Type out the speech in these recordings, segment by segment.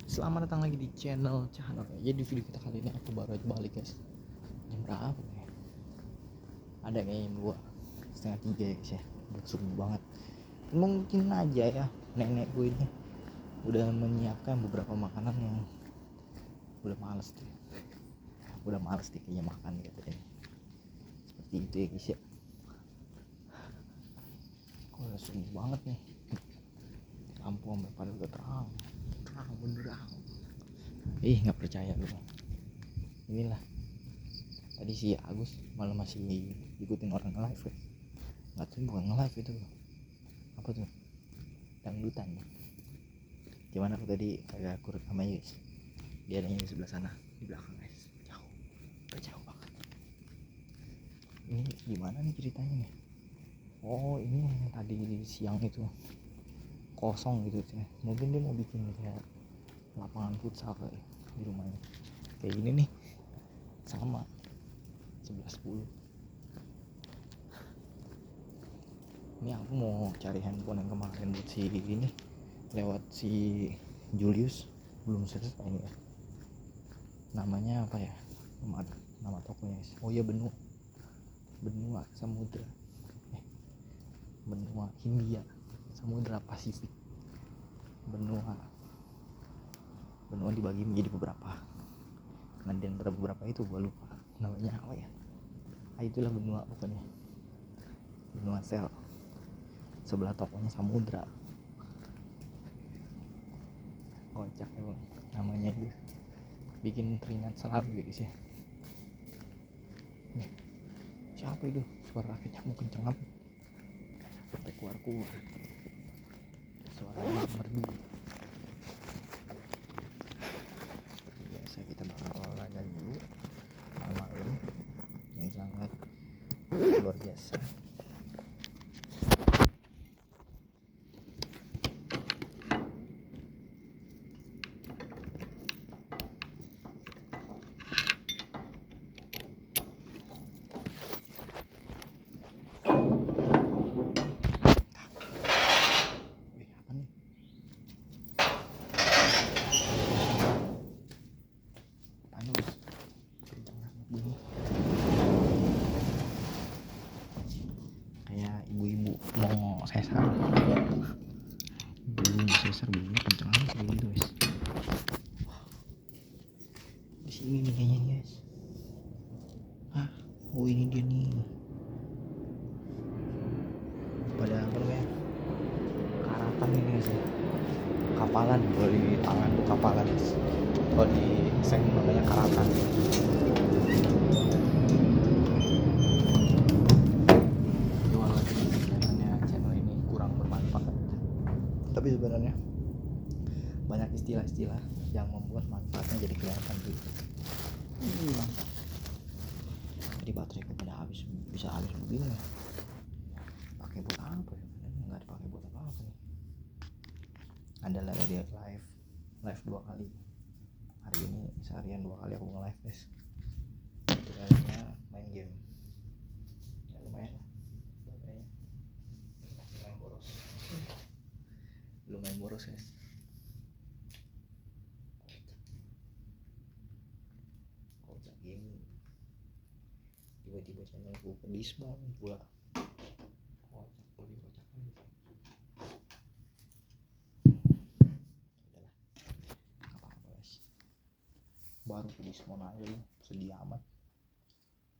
Selamat datang lagi di channel Cahanor. Jadi video kita kali ini aku baru aja balik guys. Jam berapa ya? Ada kayaknya jam 2:30 ya guys ya. Udah subuh banget. Mungkin aja ya nenek gue ini udah menyiapkan beberapa makanan yang udah males tuh. Udah males deh kayaknya makan gitu deh. Seperti itu ya guys ya. Kok udah subuh banget nih. Lampu sampai pada udah terang benderang. Nggak percaya lu. Inilah tadi si Agus malah masih ikutin orang live ya. Nggak tuh, bukan live itu, apa tuh, dangdutan. Gimana aku tadi agak kurang sama guys, dia adanya di sebelah sana di belakang guys, jauh banget. Ini gimana nih ceritanya nih? Oh, ini yang tadi siang itu kosong gitu sih. Mungkin dia mau bikin kayak lapangan futsal kayak di rumahnya kayak gini nih, sama 11.10. Ini aku mau cari handphone yang kemarin buat si ini, lewat si Julius, belum selesai ini ya. Namanya apa ya, nama tokonya guys? Oh iya, benua samudra, benua Hindia, samudra Pasifik. Benua dibagi menjadi beberapa. Nah, di antara beberapa itu gue lupa namanya apa ya. Itulah benua pokoknya, benua sel. Sebelah tokonya samudra. Kocak emang namanya itu, bikin teringat selalu guys ya. Siapa itu? Suara rakitnya mau kenceng apa? Sampai keluar suaranya merdu. Seperti biasa kita bakal olahraga dulu malam yang sangat luar biasa. Apa nih? Panas. Kayak ibu-ibu mau sesar. Belum sesar bunyinya kenceng banget kayak gitu guys. Di sini nih kayaknya guys. Oh ini dia nih. Pada apa namanya? Karatan ini guys ya. Kapalan, kalau di tangan tuh kapalan guys. Kalau di seng namanya karatan. Channel ini kurang bermanfaat, tapi sebenarnya banyak istilah-istilah yang membuat manfaatnya jadi kelihatan gitu. Jadi bateraiku pada bisa habis begini. Pakai buat apa ya? Nggak dipakai buat apa-apa nih. Adalah dia live 2 kali hari ini. Seharian 2 kali aku nge-live guys. Kayaknya main game ya, lumayan boros guys. Kocak game, tiba-tiba channelku ke disband pula. Kocak lagi. Udahlah, apa-apa guys, baru ke disband aja lu sedih amat.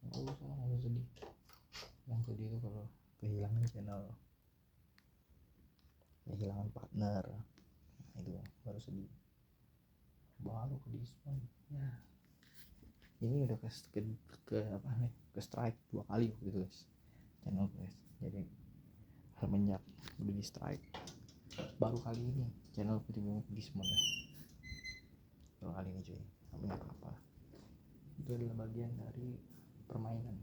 Nggak usah sedih. Yang sedih itu kalau kehilangan channel, kehilangan partner, nah itu baru sedih. Baru ke disband ya. Ini udah ke apa nih, ke strike 2 kali gitu guys channel guys. Jadi semenjak udah di strike, baru kali ini channel tiba-tiba di disband ya. 2 kali ini cuy, tapi nggak apa-apa. Itu adalah bagian dari permainan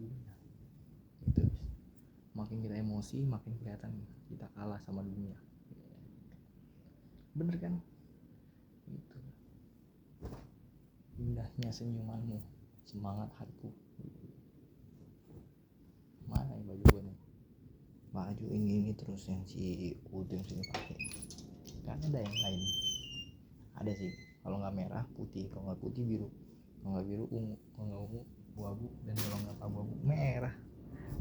dunia gitu guys. Makin kita emosi, makin kelihatan kita kalah sama dunia. Bener kan? Itu indahnya senyumanmu, semangat hatiku. Mana ya baju gue nih? Baju ini terus yang si Udin sini pakai kan? ada yang lain, ada sih, kalau nggak merah putih, kalau nggak putih biru, kalau nggak biru ungu, kalau nggak ungu abu-abu, dan kalau nggak abu-abu merah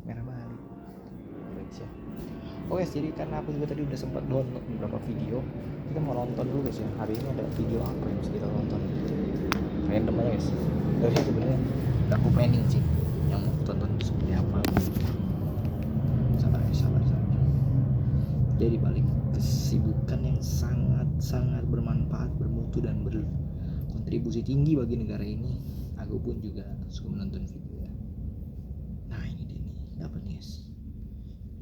balik guys ya. Oke, jadi karena aku juga tadi udah sempat download beberapa video, kita mau nonton dulu guys ya. Hari ini ada video apa yang harus kita tonton, random aja guys. Tapi sebenarnya udah aku planning sih yang mau tonton seperti apa. Sabar. Jadi balik kesibukan yang sangat bermanfaat, bermutu, dan berkontribusi tinggi bagi negara ini, aku pun juga suka menonton video ya. Nah ini dia nih, dapat nih guys.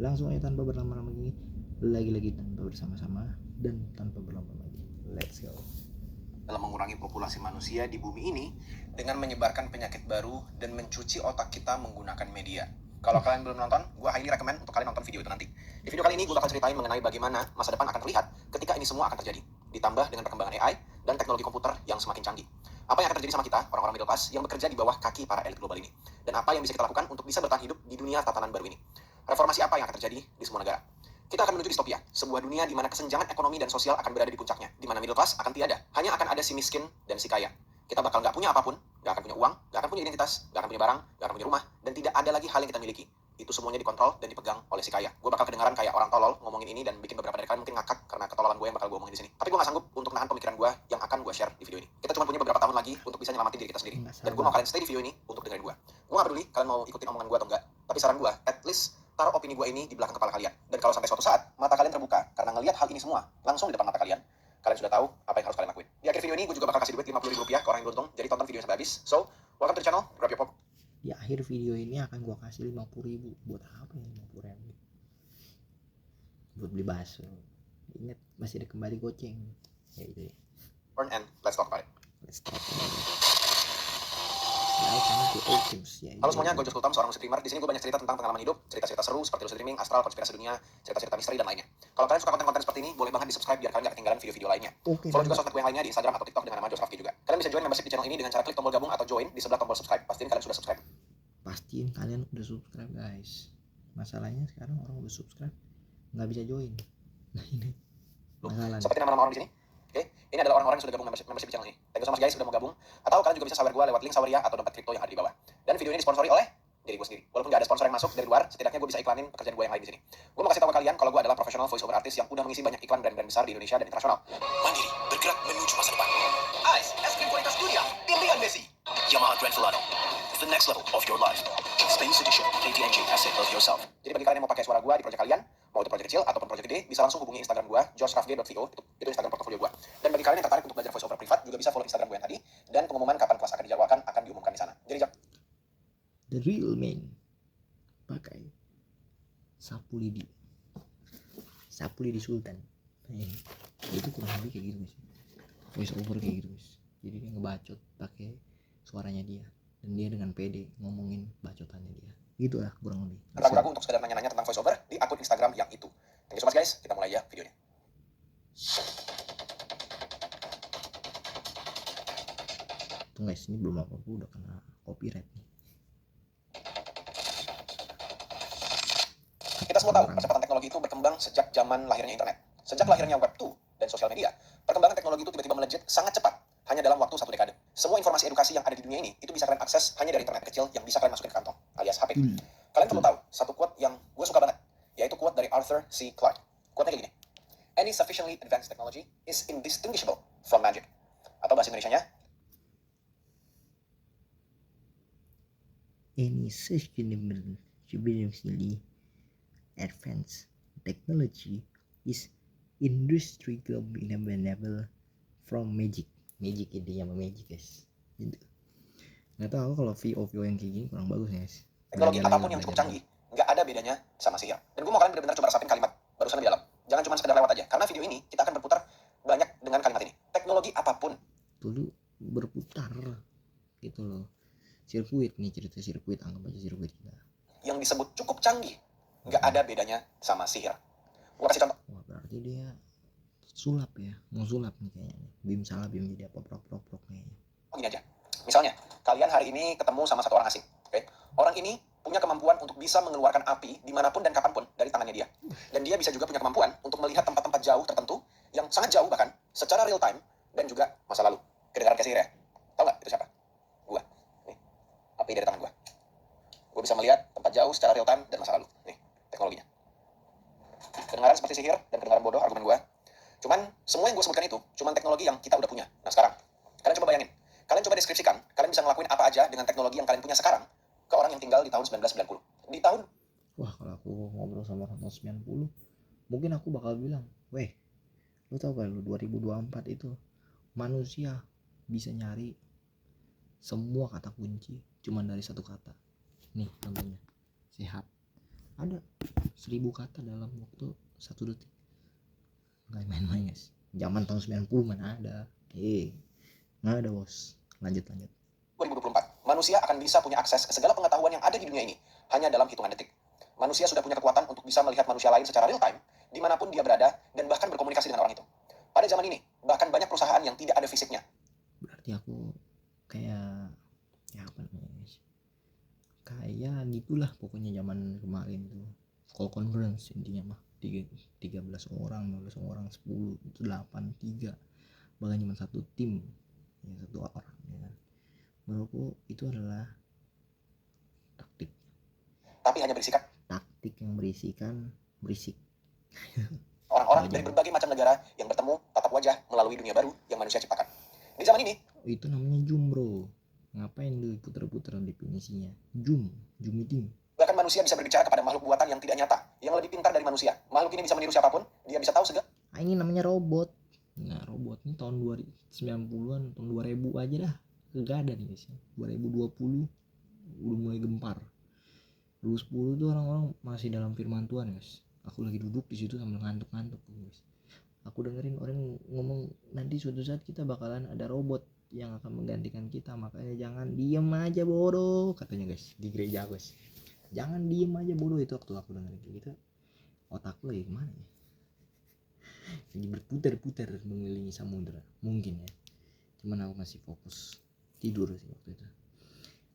Langsung aja tanpa berlama-lama lagi, lagi-lagi tanpa bersama-sama dan tanpa berlama lagi. Let's go. Dalam mengurangi populasi manusia di bumi ini dengan menyebarkan penyakit baru dan mencuci otak kita menggunakan media. Kalau kalian belum nonton, gue highly recommend untuk kalian nonton video itu nanti. Di video kali ini gue bakal ceritain mengenai bagaimana masa depan akan terlihat ketika ini semua akan terjadi. Ditambah dengan perkembangan AI dan teknologi komputer yang semakin canggih. Apa yang akan terjadi sama kita, orang-orang middle class yang bekerja di bawah kaki para elit global ini. Dan apa yang bisa kita lakukan untuk bisa bertahan hidup di dunia tatanan baru ini. Reformasi apa yang akan terjadi di semua negara. Kita akan menuju distopia, sebuah dunia di mana kesenjangan ekonomi dan sosial akan berada di puncaknya, di mana middle class akan tiada, hanya akan ada si miskin dan si kaya. Kita bakal nggak punya apapun, nggak akan punya uang, nggak akan punya identitas, nggak akan punya barang, nggak akan punya rumah, dan tidak ada lagi hal yang kita miliki. Itu semuanya dikontrol dan dipegang oleh si kaya. Gue bakal kedengaran kayak orang tolol ngomongin ini dan bikin beberapa dari kalian mungkin ngakak karena ketololan gue yang bakal gue omongin di sini. Tapi gue nggak sanggup untuk nahan pemikiran gue yang akan gue share di video ini. Kita cuma punya beberapa tahun lagi untuk bisa nyelamatin diri kita sendiri. Dan gue mau kalian stay di video ini untuk dengerin gue. Gue nggak peduli kalian mau ikutin omongan gue atau enggak. Tapi saran gue, at least taruh opini gue ini di belakang kepala kalian. Dan kalau sampai suatu saat mata kalian terbuka karena ngelihat hal ini semua langsung di depan mata kalian, kalian sudah tahu apa yang harus kalian lakuin. Di akhir video ini gue juga bakal kasih duit Rp50.000 ke orang yang beruntung. Jadi tonton videonya sampai habis. So, welcome to the channel. Grab your pop. Di akhir video ini akan gua kasih 50.000. Buat apa ya 50.000? Buat beli bakso. Ingat masih ada kembali goceng. Ya itu ya. Burn and let's talk about it. Let's talk about it. Halo semuanya, gue Jos Kultam, seorang streamer. Di sini gue banyak cerita tentang pengalaman hidup, cerita-cerita seru seperti streaming, astral, konspirasi dunia, cerita-cerita misteri dan lainnya. Kalau kalian suka konten-konten seperti ini, boleh banget di subscribe biar kalian gak ketinggalan video-video lainnya. Follow juga sosmed gue yang lainnya di Instagram atau TikTok dengan nama Jos Rafki juga. Kalian bisa join membership di channel ini dengan cara klik tombol gabung atau join di sebelah tombol subscribe. Pastiin kalian sudah subscribe. Pastiin kalian udah subscribe guys. Masalahnya sekarang orang udah subscribe nggak bisa join. Nah ini masalah. Seperti nama-nama orang di sini. Oke, ini adalah orang-orang yang sudah gabung membership di channel ini. Thank you so much guys sudah mau gabung. Atau kalian juga bisa sawer gue lewat link Saweria atau dompet kripto yang ada di bawah. Dan video ini disponsori oleh diri gue sendiri. Walaupun gak ada sponsor yang masuk dari luar, setidaknya gue bisa iklanin pekerjaan gue yang lain di sini. Gue mau kasih tahu ke kalian kalau gue adalah profesional voice over artist yang udah mengisi banyak iklan brand-brand besar di Indonesia dan internasional. Mandiri, bergerak menuju masa depan. Ice, es krim kualitas dunia, pilihan Messi. Yamaha Grand Filano, the next level of your life. Space Edition, KTNG Asset of Yourself. Jadi bagi kalian yang mau pakai suara gue di proyek kalian, mau itu proyek kecil ataupun proyek gede, bisa langsung hubungi Instagram gue, josrafg.vo, itu Instagram portfolio gue. Dan bagi kalian yang tertarik untuk belajar voice over privat, juga bisa follow Instagram gue yang tadi, dan pengumuman kapan kelas akan dijadwalkan akan diumumkan di sana. Jadi The real man pakai sapu lidi Sultan. Itu kurang lebih kayak gitu guys, voice over kayak gitu guys. Jadi dia ngebacot pakai suaranya dia, dan dia dengan pede ngomongin bacotannya dia. Gitu lah kurang lebih. Ragu-ragu untuk sekedar nanya-nanya tentang voice over di akun Instagram yang itu. Thank you so much guys, kita mulai ya videonya. Tuh guys, ini belum apa-apa udah kena copyright nih. Kita semua tahu percepatan teknologi itu berkembang sejak zaman lahirnya internet. Sejak lahirnya web 2 dan sosial media, perkembangan teknologi itu tiba-tiba melejit sangat cepat, hanya dalam waktu 1 dekade. Semua informasi edukasi yang ada di dunia ini, itu bisa kalian akses hanya dari internet kecil yang bisa kalian masukin ke kantong, alias HP. Kalian perlu tahu satu quote yang gue suka banget, yaitu quote dari Arthur C. Clarke. Quote-nya kayak gini, any sufficiently advanced technology is indistinguishable from magic. Atau bahasa Indonesianya, any sustainable advanced technology is indistinguishable from magic. Magic intinya sama magic guys. Gitu. Nggak tahu kalau VO yang kayak gini kurang bagus guys. Teknologi apapun yang cukup canggih, nggak ada bedanya sama sihir. Dan gue mau kalian benar-benar coba resapin kalimat barusan lebih dalam. Jangan cuma sekedar lewat aja, karena video ini kita akan berputar banyak dengan kalimat ini. Teknologi apapun. Dulu berputar gitu loh. Sirkuit nih, cerita sirkuit, anggap aja sirkuit kita. Yang disebut cukup canggih, nggak ada bedanya sama sihir. Gue kasih contoh. Wah, berarti dia sulap ya, mau sulap nih kayaknya. Bim salah bim jadi apa prok kayaknya. Oh gini aja, misalnya kalian hari ini ketemu sama satu orang asing, oke? Orang ini punya kemampuan untuk bisa mengeluarkan api dimanapun dan kapanpun dari tangannya dia. Dan dia bisa juga punya kemampuan untuk melihat tempat-tempat jauh tertentu, yang sangat jauh bahkan, secara real time, dan juga masa lalu. Kedengaran kayak sihir ya? Tahu nggak itu siapa? Gua. Nih, api dari tangan gua. Gua bisa melihat tempat jauh secara real time dan masa lalu. Nih, teknologinya. Kedengaran seperti sihir dan kedengaran bodoh argumen gua. Cuman, semua yang gue sebutkan itu, cuman teknologi yang kita udah punya. Nah sekarang, kalian coba bayangin. Kalian coba deskripsikan, kalian bisa ngelakuin apa aja dengan teknologi yang kalian punya sekarang ke orang yang tinggal di tahun 1990. Di tahun... Wah, kalau aku ngobrol sama orang tahun 90, mungkin aku bakal bilang, weh, lu tau gak lu 2024 itu manusia bisa nyari semua kata kunci cuman dari satu kata. Nih contohnya, sehat. Ada 1000 kata dalam waktu 1 detik. Nggak main-main guys. Zaman tahun 90 mana ada. Nggak ada bos. Lanjut 2024, manusia akan bisa punya akses ke segala pengetahuan yang ada di dunia ini hanya dalam hitungan detik. Manusia sudah punya kekuatan untuk bisa melihat manusia lain secara real time dimanapun dia berada dan bahkan berkomunikasi dengan orang itu. Pada zaman ini, bahkan banyak perusahaan yang tidak ada fisiknya. Berarti aku kayak ya apa namanya guys, kayak gitulah pokoknya zaman kemarin tuh call conference intinya mah 13 orang 15 orang 10 8 3 bahkan cuma satu tim ya, satu orang ya kan. Menurutku itu adalah taktik Tapi hanya berisikan yang berisikan berisik. orang-orang dari berbagai macam negara yang bertemu tatap wajah melalui dunia baru yang manusia ciptakan. Di zaman ini, Itu namanya Zoom bro. Ngapain lu puter-puter definisinya? Zoom meeting. bahkan manusia bisa berbicara kepada makhluk buatan yang tidak nyata, yang lebih pintar dari manusia. Makhluk ini bisa meniru siapapun, dia bisa tahu segala... Ini namanya robot. Nah robot ini tahun 90-an, tahun 2000 aja dah gak ada nih guys. 2020 udah mulai gempar. 2010 tuh orang-orang masih dalam firman Tuhan guys. Aku lagi duduk di situ sambil ngantuk-ngantuk guys. Aku dengerin orang ngomong nanti suatu saat kita bakalan ada robot yang akan menggantikan kita, makanya jangan diem aja bodoh katanya guys di gereja guys. Jangan diem aja bodoh. Itu waktu aku dengerin kayak gitu, otak lu ya kemana ya, lagi berputar-putar mengelilingi samudera mungkin ya. Cuman aku masih fokus tidur sih waktu itu.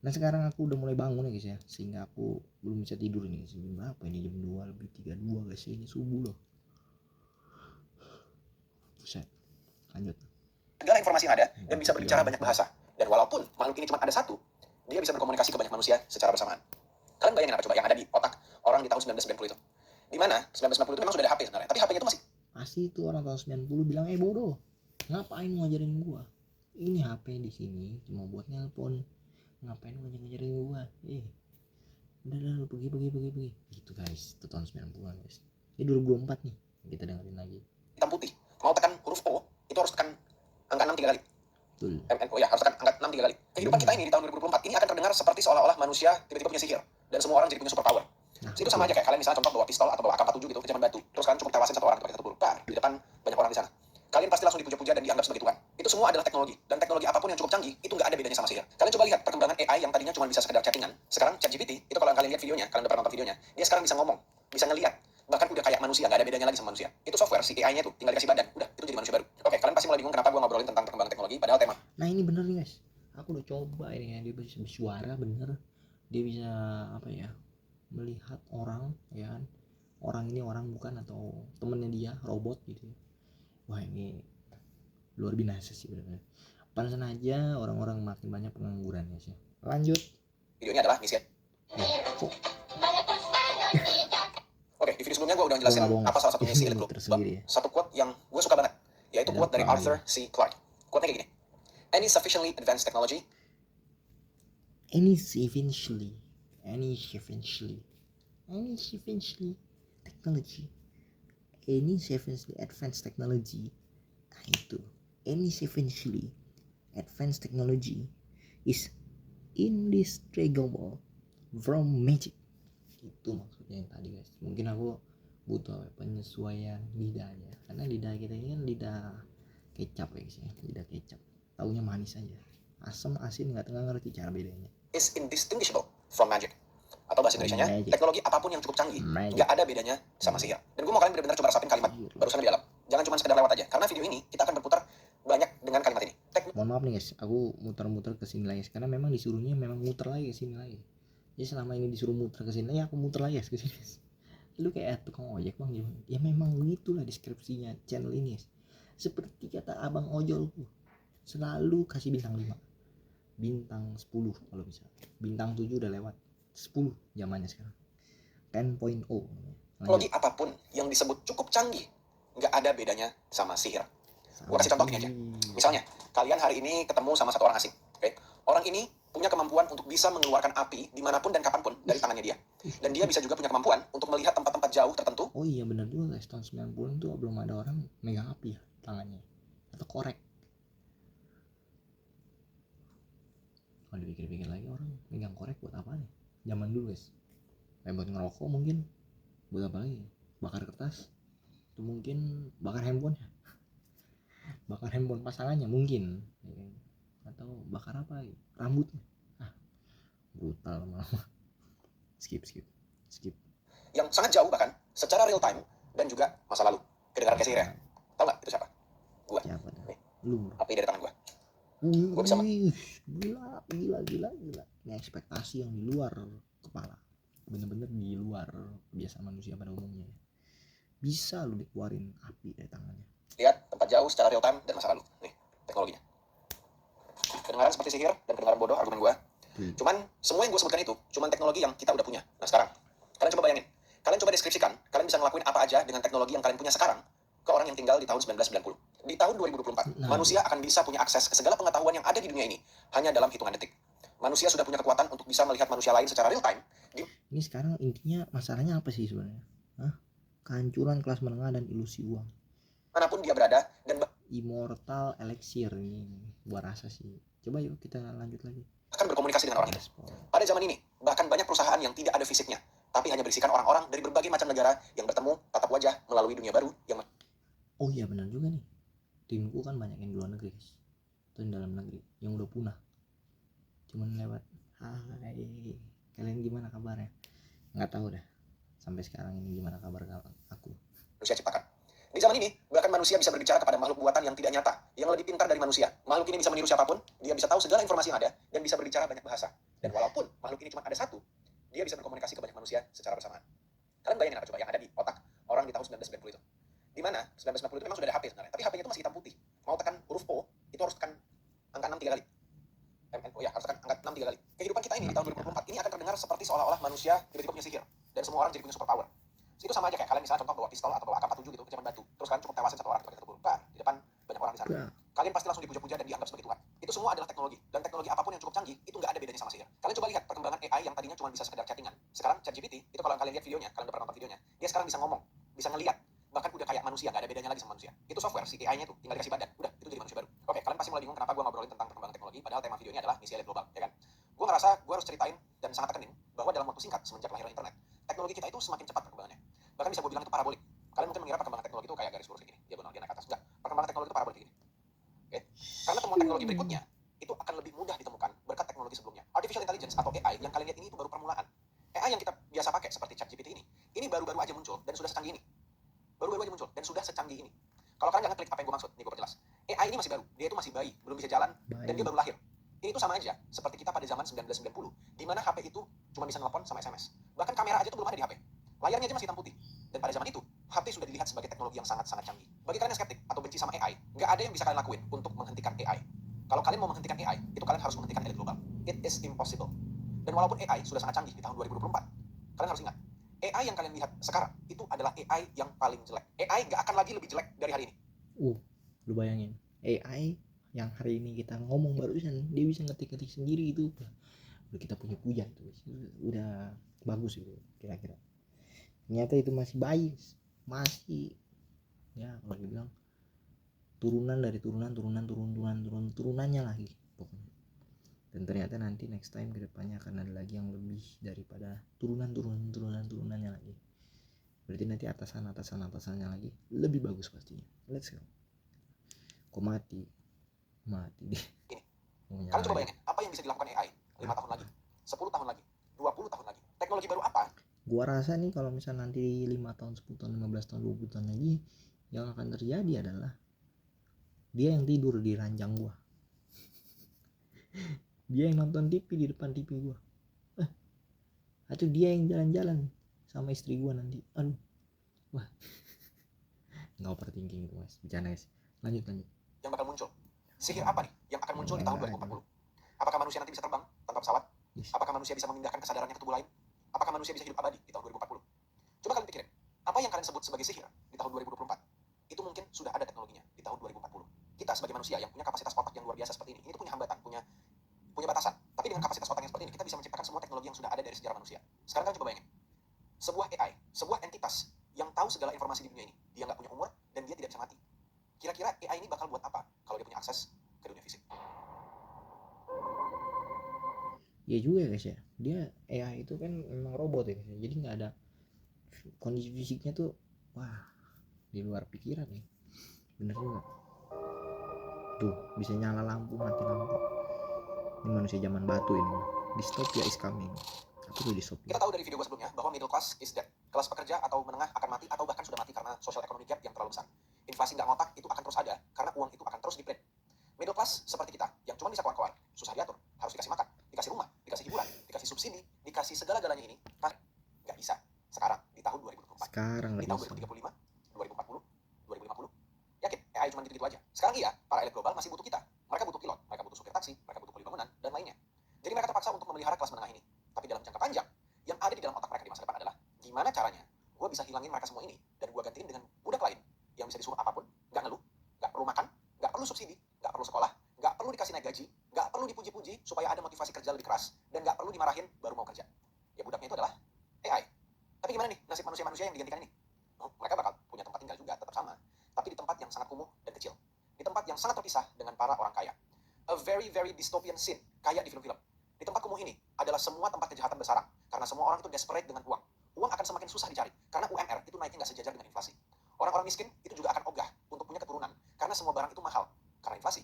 Nah sekarang aku udah mulai bangun ya guys ya, sehingga aku belum bisa tidur nih. Jam berapa ini? Jam 2 lebih 32 guys, ini subuh loh. Buset. Lanjut. segala informasi yang ada dan bisa berbicara banyak bahasa. Dan walaupun makhluk ini cuma ada satu, dia bisa berkomunikasi ke banyak manusia secara bersamaan. Kalian bayangin apa coba yang ada di otak orang di tahun 1990 itu? Di mana 1990 itu memang sudah ada HP sebenarnya, tapi HP-nya itu masih itu orang tahun 90 bilang bodoh, ngapain mau ngajarin gua, ini HP di sini cuma buat nelpon, ngapain mau ngajarin gua, udah lu pergi gitu guys. Itu tahun 90-an guys. Ini 2024 nih kita dengerin lagi. hitam putih. Mau tekan huruf O, itu harus tekan angka 6 3 kali. Betul. MNO ya, harus tekan angka 6 3 kali. Kehidupan kita ini di tahun 2024 ini akan terdengar seperti seolah-olah manusia tiba-tiba punya sihir dan semua orang jadi punya super power. Nah, itu sama aja kayak kalian misalnya contoh bawa pistol atau bawa AK-47 gitu ke zaman batu, terus kalian cukup tewasin satu orang pakai satu peluru, di depan banyak orang di sana. Kalian pasti langsung dipuja-puja dan dianggap sebagai Tuhan. Itu semua adalah teknologi, dan teknologi apapun yang cukup canggih itu nggak ada bedanya sama sihir. Kalian coba lihat perkembangan AI yang tadinya cuma bisa sekedar chattingan, sekarang ChatGPT itu kalau kalian lihat videonya, kalian udah pernah nonton videonya, dia sekarang bisa ngomong, bisa ngelihat, bahkan udah kayak manusia, nggak ada bedanya lagi sama manusia. Itu software, si AI-nya tuh tinggal dikasih badan, udah itu jadi manusia baru. Oke, kalian pasti mulai bingung kenapa gue ngobrolin tentang perkembangan teknologi, padahal tema. Nah ini bener nih guys, aku udah coba ini ya, dia bisa bersuara bener, dia bisa apa ya, melihat orang ya kan, orang ini orang bukan atau temennya dia robot gitu. Wah ini luar biasa sih benar-benar. Pantesan aja orang-orang makin banyak pengangguran guys ya. Lanjut. Videonya adalah misi. Oke, di video sebelumnya gue udah jelasin apa salah satu misi Elite Group. Satu quote yang gue suka banget, yaitu quote dari Arthur C. Clarke. Quote-nya kayak gini. Any sufficiently advanced technology any sufficiently advanced technology is indistinguishable from magic. Itu maksudnya yang tadi guys. Mungkin aku butuh penyesuaian lidah aja, karena lidah kita ini kan lidah kecap guys ya, lidah kecap, taunya manis aja, asam asin nggak ngerti cara bedanya. Is indistinguishable from magic. Atau bahasa Indonesianya, teknologi apapun yang cukup canggih nggak ada bedanya sama sihir. Dan gue mau kalian benar-benar coba rasapin kalimat barusan di dalam. Jangan cuma sekedar lewat aja, karena video ini kita akan berputar banyak dengan kalimat ini. Mohon maaf nih guys, aku muter-muter ke sini lagi karena memang disuruhnya memang muter lagi ke sini lagi. Ya selama ini disuruh muter ke sini, ya aku muter lagi ke sini. Lu kayak tukang ojek bang, ya memang begitulah deskripsinya channel ini. Seperti kata abang ojolku, selalu kasih bintang 5, bintang 10 kalau bisa. Bintang 7 udah lewat, 10 zamannya sekarang. 10.0. Teknologi apapun yang disebut cukup canggih, nggak ada bedanya sama sihir. Gue kasih contoh gini aja. Misalnya, kalian hari ini ketemu sama satu orang asing. Oke? Orang ini punya kemampuan untuk bisa mengeluarkan api dimanapun dan kapanpun dari tangannya dia. Dan dia bisa juga punya kemampuan untuk melihat tempat-tempat jauh tertentu. Oh iya benar juga guys, tahun 90 tuh belum ada orang megang api ya tangannya. Atau korek. Kalau dipikir-pikir lagi, orang megang korek buat apa nih? Zaman dulu guys. Buat ngerokok mungkin. Buat apa lagi? Bakar kertas. Itu mungkin bakar handphone ya. Bakar handphone pasangannya mungkin. Atau bakar apa lagi? Rambutnya. Brutal malah. Skip. Yang sangat jauh bahkan, secara real time, dan juga masa lalu. Kedengaran kayak sihir ya? Tau gak itu siapa? Gua. Siapa? Lu. Api dari tangan gua. Gua bisa gila. Ini ekspektasi yang di luar kepala. Bener-bener di luar kebiasaan manusia pada umumnya. Bisa lu dikeluarin api dari tangannya. Lihat tempat jauh secara real time dan masa lalu. Nih, teknologinya. Kedengaran seperti sihir dan kedengaran bodoh argumen gua. Cuman semua yang gue sebutkan itu cuman teknologi yang kita udah punya. Nah sekarang, kalian coba bayangin. Kalian coba deskripsikan, kalian bisa ngelakuin apa aja dengan teknologi yang kalian punya sekarang ke orang yang tinggal di tahun 1990. Di tahun 2024, manusia akan bisa punya akses ke segala pengetahuan yang ada di dunia ini hanya dalam hitungan detik. Manusia sudah punya kekuatan untuk bisa melihat manusia lain secara real time. Ini sekarang intinya masalahnya apa sih sebenarnya? Kehancuran kelas menengah dan ilusi uang. Manapun dia berada dan Immortal Elixir ini gua rasa sih. Coba yuk kita lanjut lagi. akan berkomunikasi dengan orang itu. Pada zaman ini, bahkan banyak perusahaan yang tidak ada fisiknya, tapi hanya berisikan orang-orang dari berbagai macam negara yang bertemu tatap wajah melalui dunia baru yang... Oh iya benar juga nih. Timku kan banyak yang di luar negeri guys. Atau di dalam negeri yang udah punah. Cuman lewat hai, kalian gimana kabarnya? Nggak tahu dah. Sampai sekarang ini gimana kabar aku. Manusia ciptakan. Di zaman ini, bahkan manusia bisa berbicara kepada makhluk buatan yang tidak nyata, yang lebih pintar dari manusia. Makhluk ini bisa meniru siapapun, dia bisa tahu segala informasi yang ada, dan bisa berbicara banyak bahasa. Dan walaupun makhluk ini cuma ada satu, dia bisa berkomunikasi ke banyak manusia secara bersamaan. Kalian bayangin apa coba yang ada di otak orang di tahun 1990 itu? Di mana 1990 itu memang sudah ada HP sebenarnya, tapi HP-nya itu masih hitam putih. Mau tekan huruf O, itu harus tekan angka 6 3 kali. Oh ya, harus tekan angka 6 3 kali. Kehidupan kita ini di tahun 2024 ini akan terdengar seperti seolah-olah manusia tiba-tiba punya sihir, dan semua orang jadi punya superpower. Itu sama aja kayak kalian misalnya contoh bawa pistol atau bawa AK-47 gitu ke zaman batu, terus kalian cukup tewasin satu orang pakai satu peluru, di depan banyak orang di sana. Kalian pasti langsung dipuja-puja dan dianggap sebagai Tuhan. Itu semua adalah teknologi, dan teknologi apapun yang cukup canggih itu nggak ada bedanya sama sihir. Kalian coba lihat perkembangan AI yang tadinya cuma bisa sekedar chattingan. Sekarang ChatGPT itu kalau kalian lihat videonya, kalian udah pernah nonton videonya, dia sekarang bisa ngomong, bisa ngelihat, bahkan udah kayak manusia, nggak ada bedanya lagi sama manusia. Itu software, si AI-nya itu tinggal dikasih badan, udah itu jadi manusia baru. Oke, kalian pasti mulai bingung kenapa gue ngobrolin tentang perkembangan teknologi, padahal tema videonya adalah misi elit global, ya kan? Gue ngerasa gue harus ceritain dan sangat tekenin bahwa dalam waktu singkat semenjak lahirnya internet, teknologi kita itu semakin cepat perkembangannya. Bahkan bisa gue bilang itu parabolik. Kalian mungkin mengira perkembangan teknologi itu kayak garis lurus kayak gini, diagonal dia naik ke atas. Enggak, perkembangan teknologi itu parabolik kayak gini. Oke? Karena temuan teknologi berikutnya itu akan lebih mudah ditemukan berkat teknologi sebelumnya. Artificial intelligence atau AI yang kalian lihat ini itu baru permulaan. AI yang kita biasa pakai seperti ChatGPT ini baru-baru aja muncul dan sudah secanggih ini. Baru-baru aja muncul dan sudah secanggih ini. Kalau kalian nggak ngeklik apa yang gue maksud, nih gue perjelas. AI ini masih baru, dia itu masih bayi, belum bisa jalan, dan dia baru lahir. Ini itu sama aja seperti kita pada zaman 1990, di mana HP itu cuma bisa nelpon sama SMS. Bahkan kamera aja tuh belum ada di HP. Layarnya aja masih hitam putih. Dan pada zaman itu, HP sudah dilihat sebagai teknologi yang sangat-sangat canggih. Bagi kalian yang skeptik atau benci sama AI, nggak ada yang bisa kalian lakuin untuk menghentikan AI. Kalau kalian mau menghentikan AI, itu kalian harus menghentikan elit global. It is impossible. Dan walaupun AI sudah sangat canggih di tahun 2024, kalian harus ingat, AI yang kalian lihat sekarang itu adalah AI yang paling jelek. AI nggak akan lagi lebih jelek dari hari ini. Lu bayangin, AI yang hari ini kita ngomong barusan, dia bisa ngetik-ngetik sendiri itu. Udah kita punya tuh, udah bagus itu kira-kira. Ternyata itu masih bayi, masih ya kalau dibilang turunan dari turunannya lagi pokoknya. Dan ternyata nanti next time kedepannya akan ada lagi yang lebih daripada turunannya lagi. Berarti nanti atasannya lagi lebih bagus pastinya. Let's go. Kok mati deh. Kalian coba bayangin apa yang bisa dilakukan AI 5 tahun lagi, 10 tahun lagi, 20 tahun lagi. Teknologi baru apa? Gua rasa nih kalau misalnya nanti 5 tahun, 10 tahun, 15 tahun, 20 tahun lagi, yang akan terjadi adalah dia yang tidur di ranjang gua. Dia yang nonton TV di depan TV gua. Atau dia yang jalan-jalan sama istri gua nanti. Aduh, wah, nggak overthinking itu mas, bercanda guys. Lanjut. Yang bakal muncul. Sihir apa nih yang akan muncul di tahun 2040? Apakah manusia nanti bisa terbang tanpa pesawat? Yes. Apakah manusia bisa memindahkan kesadarannya ke tubuh lain? Apakah manusia bisa hidup abadi di tahun 2040? Coba kalian pikirin, apa yang kalian sebut sebagai sihir di tahun 2024? Itu mungkin sudah ada teknologinya di tahun 2040. Kita sebagai manusia yang punya kapasitas otak yang luar biasa seperti ini tuh punya hambatan, punya batasan. Tapi dengan kapasitas otak yang seperti ini, kita bisa menciptakan semua teknologi yang sudah ada dari sejarah manusia. Sekarang kalian coba bayangin, sebuah AI, sebuah entitas yang tahu segala informasi di dunia ini, dia nggak punya umur dan dia tidak bisa mati. Kira-kira AI ini bakal buat apa kalau dia punya akses ke dunia fisik? Ya juga guys ya, dia AI itu kan memang robot ya guys ya. Jadi nggak ada kondisi fisiknya tuh, wah, di luar pikiran nih. Bener juga. Tuh bisa nyala lampu, mati lampu. Ini manusia zaman batu ini. Dystopia is coming. Apa tuh dystopia? Kita tahu dari video gue sebelumnya bahwa middle class is dead. Kelas pekerja atau menengah akan mati atau bahkan sudah mati karena social economic gap yang terlalu besar. Inflasi nggak ngotak itu akan terus ada karena uang itu akan terus di-print. Middle class seperti kita yang cuma bisa kawan-kawan, susah diatur, harus dikasih makan, dikasih rumah, dikasih hiburan, dikasih subsidi, dikasih segala-galanya ini, nggak bisa. Sekarang di tahun 2024. Sekarang di nggak tahun bisa. 2035, 2040, 2050. Yakin AI cuma gitu-gitu aja. Sekarang iya, para elit global masih butuh kita. Mereka butuh pilot, mereka butuh supir taksi, mereka butuh kuli bangunan, dan lainnya. Jadi mereka terpaksa untuk memelihara kelas menengah ini. Tapi dalam jangka panjang, yang ada di dalam otak mereka di masa depan adalah, gimana caranya gue bisa hilangin mereka semua ini, dan gue gantiin dengan budak lain, yang bisa disuruh apapun, nggak ngeluh, nggak perlu makan, nggak perlu subsidi, nggak perlu sekolah, nggak perlu dikasih naik gaji, nggak perlu dipuji-puji supaya ada motivasi kerja lebih keras, dan nggak perlu dimarahin baru mau kerja. Ya budaknya itu adalah AI. Tapi gimana nih nasib manusia-manusia yang digantikan ini? Mereka bakal punya tempat tinggal juga, tetap sama. Tapi di tempat yang sangat kumuh dan kecil. Di tempat yang sangat terpisah dengan para orang kaya. A very, very dystopian scene, kayak di film-film. Di tempat kumuh ini adalah semua tempat kejahatan bersarang. Karena semua orang itu desperate dengan uang. Uang akan semakin susah dicari. Karena UMR itu naiknya nggak sejajar dengan inflasi. Orang-orang miskin itu juga akan ogah untuk punya keturunan. Karena semua barang itu mahal. Karena inflasi.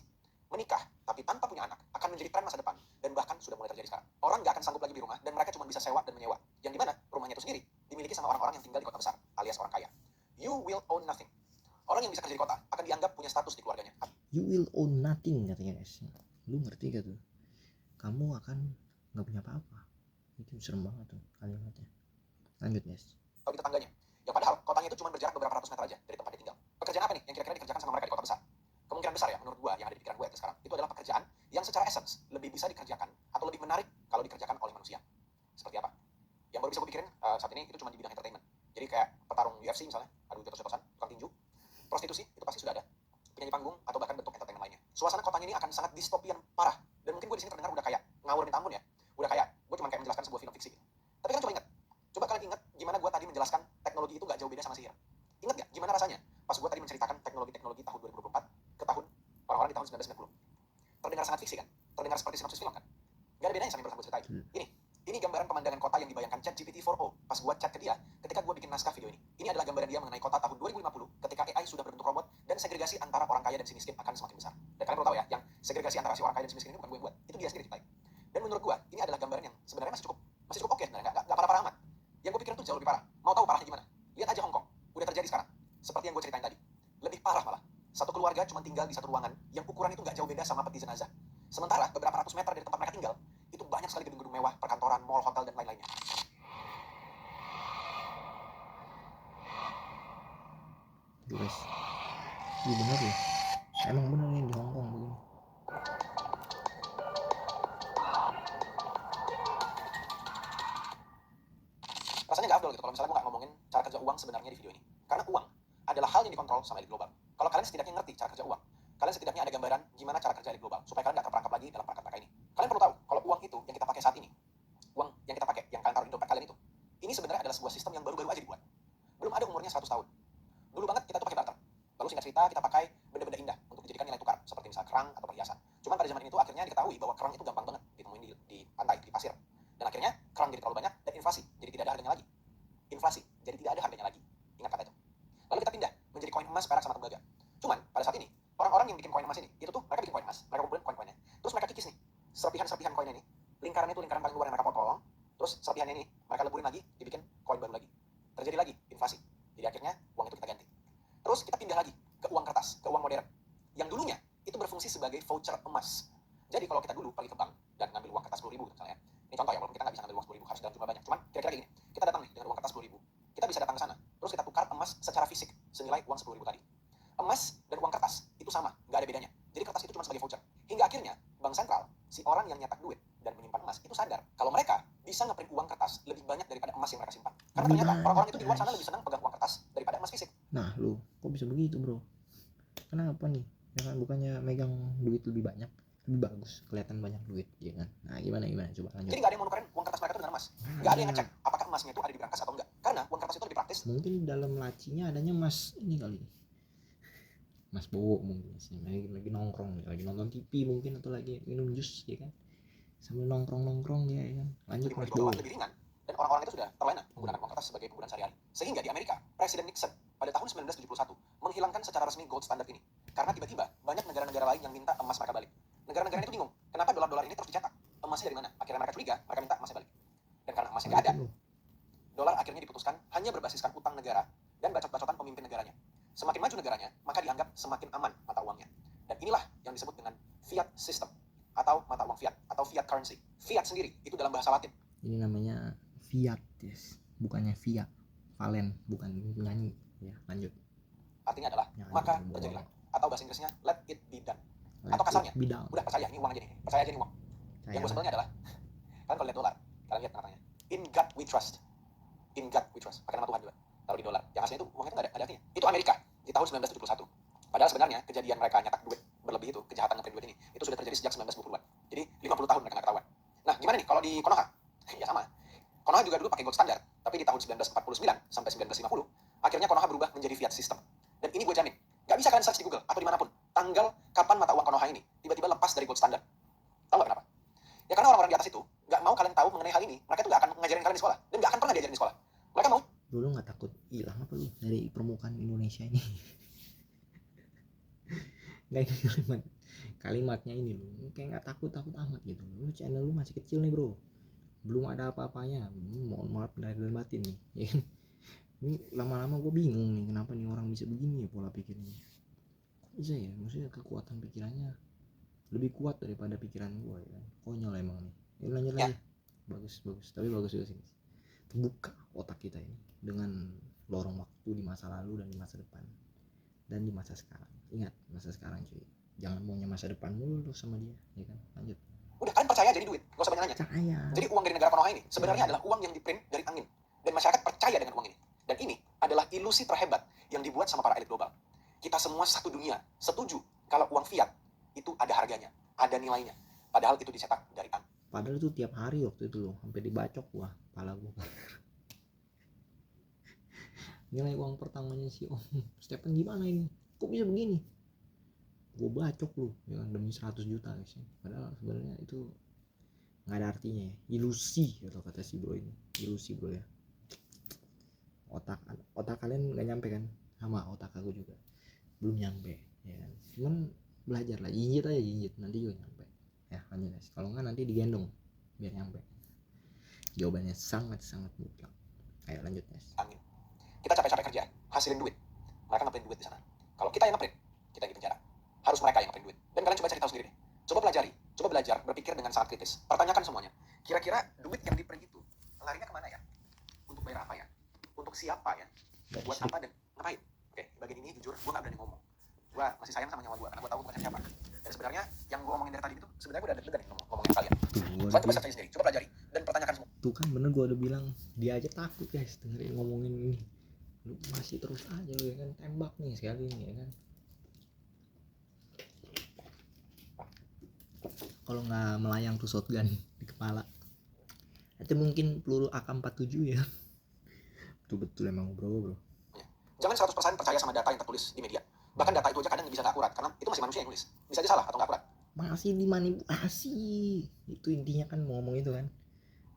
Menikah, tapi tanpa punya anak, akan menjadi tren masa depan. Dan bahkan sudah mulai terjadi sekarang. Orang nggak akan sanggup lagi beli rumah, dan mereka cuma bisa sewa dan menyewa. Yang dimana rumahnya itu sendiri dimiliki sama orang-orang yang tinggal di kota besar, alias orang kaya. You will own nothing. Orang yang bisa kerja di kota akan dianggap punya status di keluarganya. You will own nothing katanya guys. Lu ngerti gak tuh? Kamu akan nggak punya apa-apa. Itu serem banget tuh kalimatnya. Lanjut guys. Atau di tetangganya. Yang padahal kotanya itu cuma berjarak beberapa ratus meter aja dari tempat dia tinggal. Pekerjaan apa nih yang kira-kira dikerjakan sama mereka di kota besar? Kemungkinan besar ya menurut gua yang ada di pikiran gue sekarang itu adalah pekerjaan yang secara essence lebih bisa dikerjakan atau lebih menarik kalau dikerjakan oleh manusia. Seperti apa? Yang baru bisa gue pikirin saat ini itu cuma di bidang entertainment. Jadi kayak petarung UFC misalnya, adu jotos-jotosan, tukang tinju, prostitusi itu pasti sudah ada, penyanyi panggung atau bahkan bentuk entertainment lainnya. Suasana kotanya ini akan sangat distopian parah. Dan mungkin gue di sini terdengar udah kayak ngawur minta ampun ya, udah kayak gue cuma kayak menjelaskan sebuah film fiksi. Tapi kan coba kalian ingat gimana gue tadi menjelaskan teknologi itu gak jauh beda sama sihir. Ingat gak gimana rasanya pas gue tadi menceritakan teknologi-teknologi tahun 2024 ke tahun orang-orang di tahun 1990. Terdengar sangat fiksi kan? Terdengar seperti sinopsis film kan? Gak ada bedanya sama yang barusan gue ceritain. Ini gambaran pemandangan kota yang dibayangkan ChatGPT 4o pas gue chat ke dia ketika gue bikin naskah video ini. Ini adalah gambaran dia mengenai kota tahun 2050 ketika AI sudah berbentuk robot dan segregasi antara orang kaya dan si miskin akan semakin besar. Dan kalian perlu tahu ya, yang segregasi antara si orang kaya dan si miskin ini bukan gue yang buat. Itu dia sendiri ceritain. Dan menurut gue, ini adalah gambaran yang sebenarnya masih cukup oke sebenarnya, nggak parah-parah amat. Yang gue pikirin tuh jauh lebih parah. Mau tahu parahnya gimana? Lihat aja Hong Kong. Udah terjadi sekarang. Seperti yang gue ceritain tadi. Lebih parah malah. Satu keluarga cuma tinggal di satu ruangan yang ukuran itu nggak jauh beda sama peti jenazah. Sementara beberapa ratus meter dari tempat mereka tinggal, itu banyak sekali gedung-gedung mewah, perkantoran, mall, hotel, dan lain-lainnya. Guys, iya bener ya. Emang bener nih di Hong Kong begini. Rasanya nggak afdol gitu kalau misalnya gue nggak ngomongin cara kerja uang sebenarnya di video ini. Karena uang adalah hal yang dikontrol sama elit global. Kalau kalian setidaknya ngerti cara kerja uang, kalian setidaknya ada gambaran gimana cara kerja elit global, supaya kalian nggak terperangkap lagi dalam perangkap mereka ini. Kalian perlu tahu kalau uang itu yang kita pakai saat ini, uang yang kita pakai, yang kalian taruh di dompet kalian itu, ini sebenarnya adalah sebuah sistem yang baru-baru aja dibuat. Belum ada umurnya 100 tahun. Dulu banget kita tuh pakai barter. Lalu singkat cerita kita pakai benda-benda indah untuk dijadikan nilai tukar, seperti misal kerang atau perhiasan. Cuman pada zaman ini tuh akhirnya diketahui bahwa kerang itu gampang banget ditemuin di pantai, di pasir. Dan akhirnya kerang jadi terlalu banyak dan inflasi, jadi tidak ada harganya lagi. Inflasi, jadi tidak ada harganya lagi. Ingat kata itu. Lalu kita pindah menjadi koin emas, perak, sama tembaga. Cuman pada saat ini, orang-orang yang bikin koin emas ini, itu tuh mereka bikin koin emas, mereka kumpulin koin-koinnya. Terus mereka kikis nih, serpihan-serpihan koinnya ini. Lingkarannya itu lingkaran paling luar yang mereka potong. Terus serpihannya ini mereka leburin lagi, dibikin koin baru lagi. Terjadi lagi inflasi. Jadi akhirnya uang itu kita ganti. Terus kita pindah lagi ke uang kertas, ke uang modern. Yang dulunya itu berfungsi sebagai voucher emas. Jadi kalau kita dulu pergi ke bank dan ngambil uang kertas 10.000 misalnya, Ini contoh ya, walaupun kita nggak bisa ngambil uang 10.000 harus dalam jumlah banyak. Cuman kira-kira gini, kita datang nih dengan uang kertas 10.000. Kita bisa datang ke sana, terus kita tukar emas secara fisik senilai uang 10.000 tadi. Emas dan uang kertas itu sama, nggak ada bedanya. Jadi kertas itu cuma sebagai voucher. Hingga akhirnya bank sentral, si orang yang nyetak duit dan menyimpan emas itu sadar kalau mereka bisa ngeprint uang kertas lebih banyak daripada emas yang mereka simpan. Karena Lebih ternyata banyak, orang-orang itu di luar sana guys. lebih senang pegang uang kertas daripada emas fisik. Nah lu kok bisa begitu bro? Kenapa nih? Ya kan bukannya megang duit lebih banyak, lebih bagus, kelihatan banyak duit, ya kan? Nah gimana coba lanjut. Jadi nggak ada yang mau nukerin uang kertas mereka itu dengan emas. Nggak ada yang ngecek apakah emasnya itu ada di brankas atau enggak. Karena uang kertas itu lebih praktis. Mungkin dalam lacinya adanya emas ini kali, Mas Bowo mungkin lagi nongkrong, lagi nonton TV mungkin, atau lagi minum jus, ya kan, sambil nongkrong dia, ya kan. Lanjut Mas Bowo. Lebih ringan, dan orang-orang itu sudah terlena menggunakan uang kertas sebagai penggunaan sehari-hari. Sehingga di Amerika, Presiden Nixon pada tahun 1971 menghilangkan secara resmi gold standard ini. Karena tiba-tiba banyak negara-negara lain yang minta emas mereka balik. Negara-negara itu bingung, kenapa dolar-dolar ini terus dicetak? Emasnya dari mana? Akhirnya mereka curiga, mereka minta emasnya balik. Dan karena emasnya nggak ada, dolar akhirnya diputuskan hanya berbasiskan utang negara dan bacot-bacotan pemimpin negaranya. Semakin maju negaranya, maka dianggap semakin aman mata uangnya. Dan inilah yang disebut dengan fiat system, atau mata uang fiat, atau fiat currency. Fiat sendiri, itu dalam bahasa Latin. Ini namanya fiat, yes. Bukannya fiat, Valen, bukan nyanyi. Ya, lanjut. Artinya adalah, Nyanyi, maka bro. terjadilah. Atau bahasa Inggrisnya, let it be done. Let Atau kasarnya, it be done. udah percaya, ini uang aja nih. Percaya aja ini uang. Yang gue sebelnya adalah, kalian kalau lihat dolar, kalian lihat tanda-tandanya. In God we trust. In God we trust. Pakai nama Tuhan juga. Taruh di dolar. Yang aslinya itu uangnya itu nggak ada artinya. Itu Amerika di tahun 1971. Padahal sebenarnya kejadian mereka nyetak duit berlebih itu, kejahatan ngeprint duit ini, itu sudah terjadi sejak 1920-an. Jadi 50 tahun mereka nggak ketahuan. Nah, gimana nih kalau di Konoha? Ya sama. Konoha juga dulu pakai gold standard, tapi di tahun 1949 sampai 1950, akhirnya Konoha berubah menjadi fiat system. Dan ini gue jamin, nggak bisa kalian search di Google atau dimanapun, tanggal kapan mata uang Konoha ini tiba-tiba lepas dari gold standard. Tahu nggak kenapa? Ya karena orang-orang di atas itu nggak mau kalian tahu mengenai hal ini, mereka tuh nggak akan ngajarin kalian di sekolah, dan nggak akan pernah diajarin di sekolah. Mereka mau. Dulu nggak takut hilang apa lu dari permukaan Indonesia ini? Nggak, ini kalimatnya ini lu kayak nggak takut amat gitu. Lu channel lu masih kecil nih bro, belum ada apa-apanya. Mohon maaf dari dalam batin nih, ya kan? Ini lama-lama gue bingung nih, kenapa nih orang bisa begini ya pola pikirnya. Kok bisa ya? Maksudnya kekuatan pikirannya lebih kuat daripada pikiran gue, ya kan? Konyol emang nih. Ya lanjut lagi. Bagus, tapi bagus juga sih. Terbuka otak kita ini dengan lorong waktu di masa lalu dan di masa depan dan di masa sekarang. Ingat, masa sekarang cuy, jangan maunya masa depan mulu sama dia, ya kan? Lanjut. Udah, kalian percaya jadi duit, gak usah banyak nanya. Percaya. Jadi uang dari negara Konoha ini sebenarnya adalah uang yang diprint dari angin, dan masyarakat percaya dengan uang ini. Dan ini adalah ilusi terhebat yang dibuat sama para elit global. Kita semua satu dunia setuju kalau uang fiat itu ada harganya, ada nilainya, padahal itu dicetak dari angin. Padahal itu tiap hari waktu itu loh, sampai dibacok gua, kepala gua. Nilai uang pertamanya si Om Stephen gimana ini? Kok bisa begini? Gua bacok lu, ya kan, demi 100 juta guys. Padahal sebenarnya itu nggak ada artinya ya. Ilusi kata si bro ini. Ilusi bro ya. Otak kalian nggak nyampe kan? Sama otak aku juga belum nyampe, ya kan? Cuman belajar lah, jinjit nanti juga nyampe. Ya lanjut guys, kalau nggak nanti digendong biar nyampe. Jawabannya sangat mutlak. Ayo lanjut guys. Angin. Kita capek-capek kerja, hasilin duit. Mereka ngeprint duit di sana. Kalau kita yang ngeprint, kita yang di penjara. Harus mereka yang ngeprint duit. Dan kalian coba cari tahu sendiri deh. Coba belajar, berpikir dengan sangat kritis. Pertanyakan semuanya. Kira-kira duit yang di print itu larinya kemana ya? Untuk bayar apa ya? Untuk siapa ya? Buat apa dan ngapain? Oke, bagian ini jujur, gue gak berani ngomong. Gue masih sayang sama nyawa gue, karena gue tahu gue bukan siapa. Dan sebenarnya yang gue omongin dari tadi itu, sebenarnya gue udah deg-degan ngomongin kalian. Kalian coba cari sendiri, coba pelajari dan pertanyakan semua. Tuh kan bener, gue udah bilang dia aja takut guys dengerin ngomongin ini. Lu masih terus aja lu, ya kan, tembak nih sekali ini, ya kan. Kalau nggak melayang tuh shotgun di kepala, itu mungkin peluru AK-47 ya. Betul emang bro. Jangan 100% percaya sama data yang tertulis di media. Bahkan data itu aja kadang bisa gak akurat, karena itu masih manusia yang nulis. Bisa aja salah atau gak akurat. Masih dimanipulasi. Itu intinya kan mau ngomong itu kan.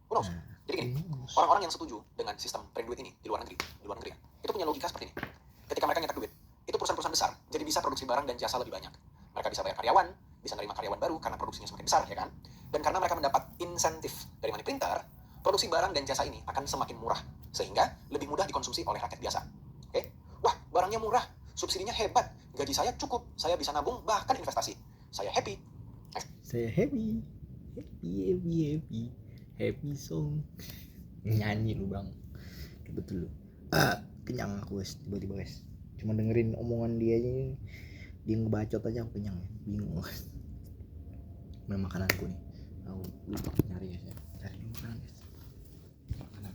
Who knows? Jadi gini, orang-orang yang setuju dengan sistem print duit ini di luar negeri ya, itu punya logika seperti ini. Ketika mereka nyetak duit, itu perusahaan-perusahaan besar, jadi bisa produksi barang dan jasa lebih banyak. Mereka bisa bayar karyawan, bisa menerima karyawan baru karena produksinya semakin besar, ya kan? Dan karena mereka mendapat insentif dari money printer, produksi barang dan jasa ini akan semakin murah, sehingga lebih mudah dikonsumsi oleh rakyat biasa. Oke? Wah, barangnya murah, subsidinya hebat, gaji saya cukup, saya bisa nabung, bahkan investasi. Saya happy. Saya happy. happy song. Nyanyi lu bang, betul lu. Kenyang aku guys, tiba-tiba guys. Cuma dengerin omongan dia aja, dia ngebacot aja aku kenyang, bingung. Mana makananku nih? Aku lupa nyari guys ya. Cari dulu makanan guys. Makanan.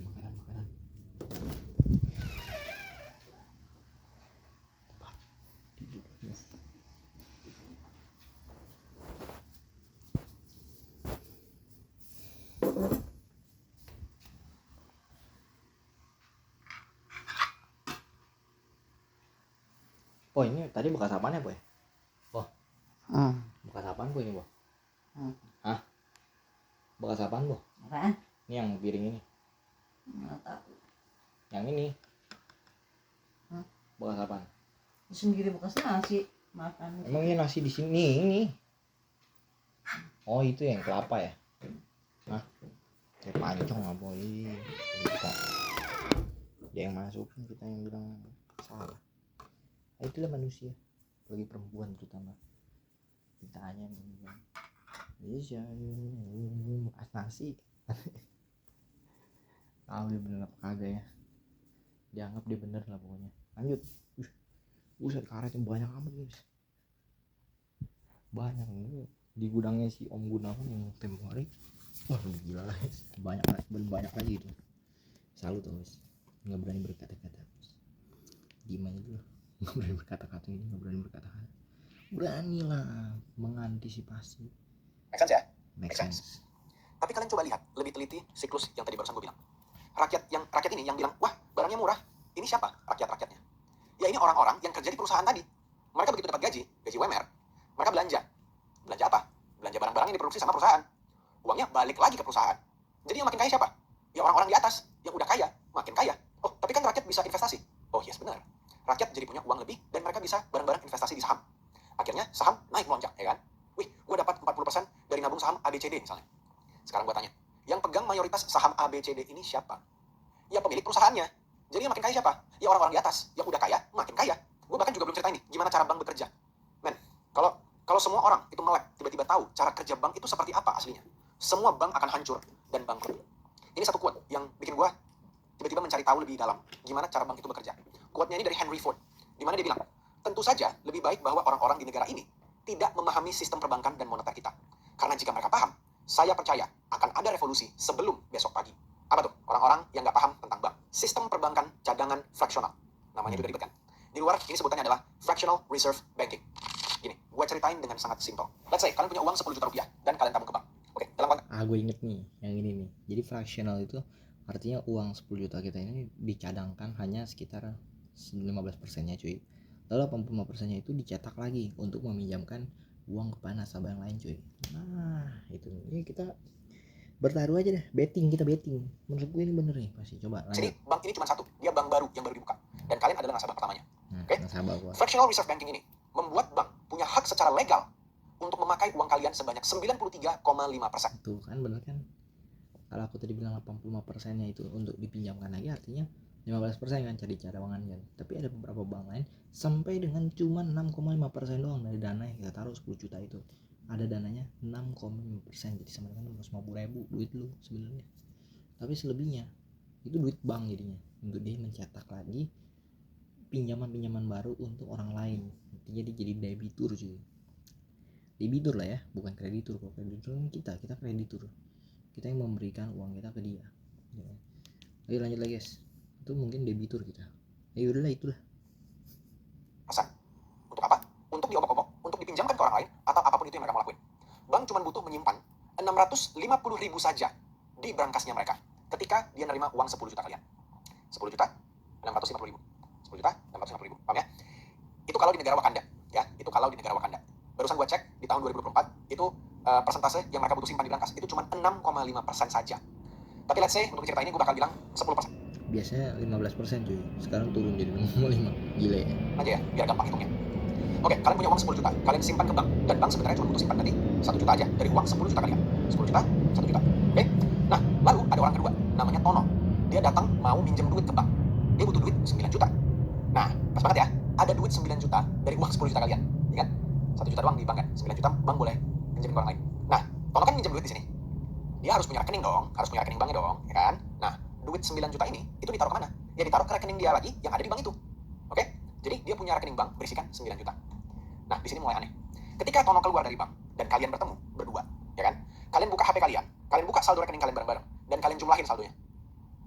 Oh ini tadi bekas apaan ya boy? Bekas apaan boy ini boy? Hah? Bekas apaan boy? Apaan? Ini yang piring ini. Nggak tahu. Yang ini. Hah? Bekas apaan? Sendiri bekas nasi makan. Emang ini nasi di sini ini. Oh itu yang kelapa ya? Hah? Kayak pancong apa boy? Kita. Dia yang masukin, kita yang bilang salah. Itulah manusia, bagi perempuan terutama. Ditanya bilang, bisa bekas nasi. Tahu dia bener apa kagak ya? Dianggap dia bener lah pokoknya. Lanjut. Buset karetnya banyak amat guys. Banyak di gudangnya si Om Gunawan yang tempo hari. Wah gila lah guys. Banyak lagi itu. Salut tuh guys. Nggak berani berkata-kata. Gimana dulu? Nggak berani berkata-kata ini, nggak berani berkata-kata. Beranilah mengantisipasi. Make sense ya? Make sense. Tapi kalian coba lihat lebih teliti siklus yang tadi barusan gue bilang. Rakyat ini yang bilang, wah barangnya murah. Ini siapa? Rakyatnya. Ya ini orang-orang yang kerja di perusahaan tadi. Mereka begitu dapat gaji UMR, mereka belanja. Belanja apa? Belanja barang-barang yang diproduksi sama perusahaan. Uangnya balik lagi ke perusahaan. Jadi yang makin kaya siapa? Ya orang-orang di atas yang udah kaya, makin kaya. Oh, tapi kan rakyat bisa investasi. Oh yes, benar. Rakyat jadi punya uang lebih dan mereka bisa bareng-bareng investasi di saham. Akhirnya saham naik melonjak, ya kan? Wih, gue dapat 40% dari nabung saham ABCD misalnya. Sekarang gue tanya, yang pegang mayoritas saham ABCD ini siapa? Ya pemilik perusahaannya. Jadi yang makin kaya siapa? Ya orang-orang di atas, yang udah kaya, makin kaya. Gue bahkan juga belum ceritain nih, gimana cara bank bekerja. Men, kalau semua orang itu melek, tiba-tiba tahu cara kerja bank itu seperti apa aslinya, semua bank akan hancur dan bangkrut. Ini satu quote yang bikin gue tiba-tiba mencari tahu lebih dalam gimana cara bank itu bekerja. Quote-nya ini dari Henry Ford, di mana dia bilang, tentu saja lebih baik bahwa orang-orang di negara ini tidak memahami sistem perbankan dan moneter kita. Karena jika mereka paham, saya percaya akan ada revolusi sebelum besok pagi. Apa tuh? Orang-orang yang nggak paham tentang bank. Sistem perbankan cadangan fraksional. Namanya juga ribet kan? Di luar, ini sebutannya adalah fractional reserve banking. Gini, gue ceritain dengan sangat simpel. Let's say, kalian punya uang 10 juta rupiah dan kalian tabung ke bank. Oke, dalam konteks. Gue inget nih, yang ini nih. Jadi fractional itu artinya uang 10 juta kita ini dicadangkan hanya sekitar 15%-nya cuy. Lalu 85%-nya itu dicetak lagi untuk meminjamkan uang kepada nasabah yang lain cuy. Nah itu ini kita bertaruh aja deh, kita betting. Menurut gue ini bener nih pasti. Coba Sini, lanjut. bank ini cuma satu, dia bank baru yang baru dibuka. Dan kalian adalah nasabah pertamanya. Oke? Nasabah gua. Fractional reserve banking ini membuat bank punya hak secara legal untuk memakai uang kalian sebanyak 93,5%. Tuh kan bener kan. Kalau aku tadi bilang 85%-nya itu untuk dipinjamkan lagi, artinya 15% kan cari cadangan kan. Tapi ada beberapa bank lain sampai dengan cuma 6,5% doang dari dana yang kita taruh 10 juta itu. Ada dananya 6,5%, jadi sama dengan 250.000 duit lu sebenarnya. Tapi selebihnya itu duit bank jadinya, untuk dia mencetak lagi pinjaman baru untuk orang lain. Jadi debitur cuy. Debitur lah ya, bukan kreditur. Kalau kreditur kita kreditur. Kita yang memberikan uang kita ke dia. Ya. Ayo lanjut lagi guys. Itu mungkin debitur kita. Ya udahlah itulah. Untuk apa? Untuk diobok-obok, untuk dipinjamkan ke orang lain, atau apapun itu yang mereka mau lakuin. Bank cuma butuh menyimpan 650.000 saja di berangkasnya mereka ketika dia nerima uang 10 juta kalian. 10 juta, 650.000. 10 juta, 650.000. Paham ya? Itu kalau di negara Wakanda, ya. Itu kalau di negara Wakanda. Barusan gue cek di tahun 2024 itu persentase yang mereka butuh simpan di berangkas itu cuma 6,5% saja. Tapi let's say untuk cerita ini gue bakal bilang 10%. Biasanya 15% cuy. Sekarang turun jadi 6,5. Gila ya. Aja ya, biar gampang hitungnya. Oke, kalian punya uang 10 juta, kalian simpan ke bank, dan bank sebenarnya cuma butuh simpan tadi 1 juta aja dari uang 10 juta kalian. 10 juta, 1 juta. Oke? Nah, lalu ada orang kedua, namanya Tono. Dia datang mau minjem duit ke bank. Dia butuh duit 9 juta. Nah, pas banget ya, ada duit 9 juta dari uang 10 juta kalian. Ya kan? 1 juta doang di bank kan, 9 juta bank boleh minjemin ke orang lain. Nah, Tono kan minjem duit di sini. dia harus punya rekening dong, harus punya rekening banknya dong, ya kan? Nah, duit 9 juta ini itu ditaruh kemana? Ya ditaruh ke rekening dia lagi yang ada di bank itu. Oke? Jadi dia punya rekening bank berisikan 9 juta. Nah, di sini mulai aneh. Ketika Tono keluar dari bank dan kalian bertemu berdua, ya kan? Kalian buka HP kalian buka saldo rekening kalian bareng-bareng dan kalian jumlahin saldonya.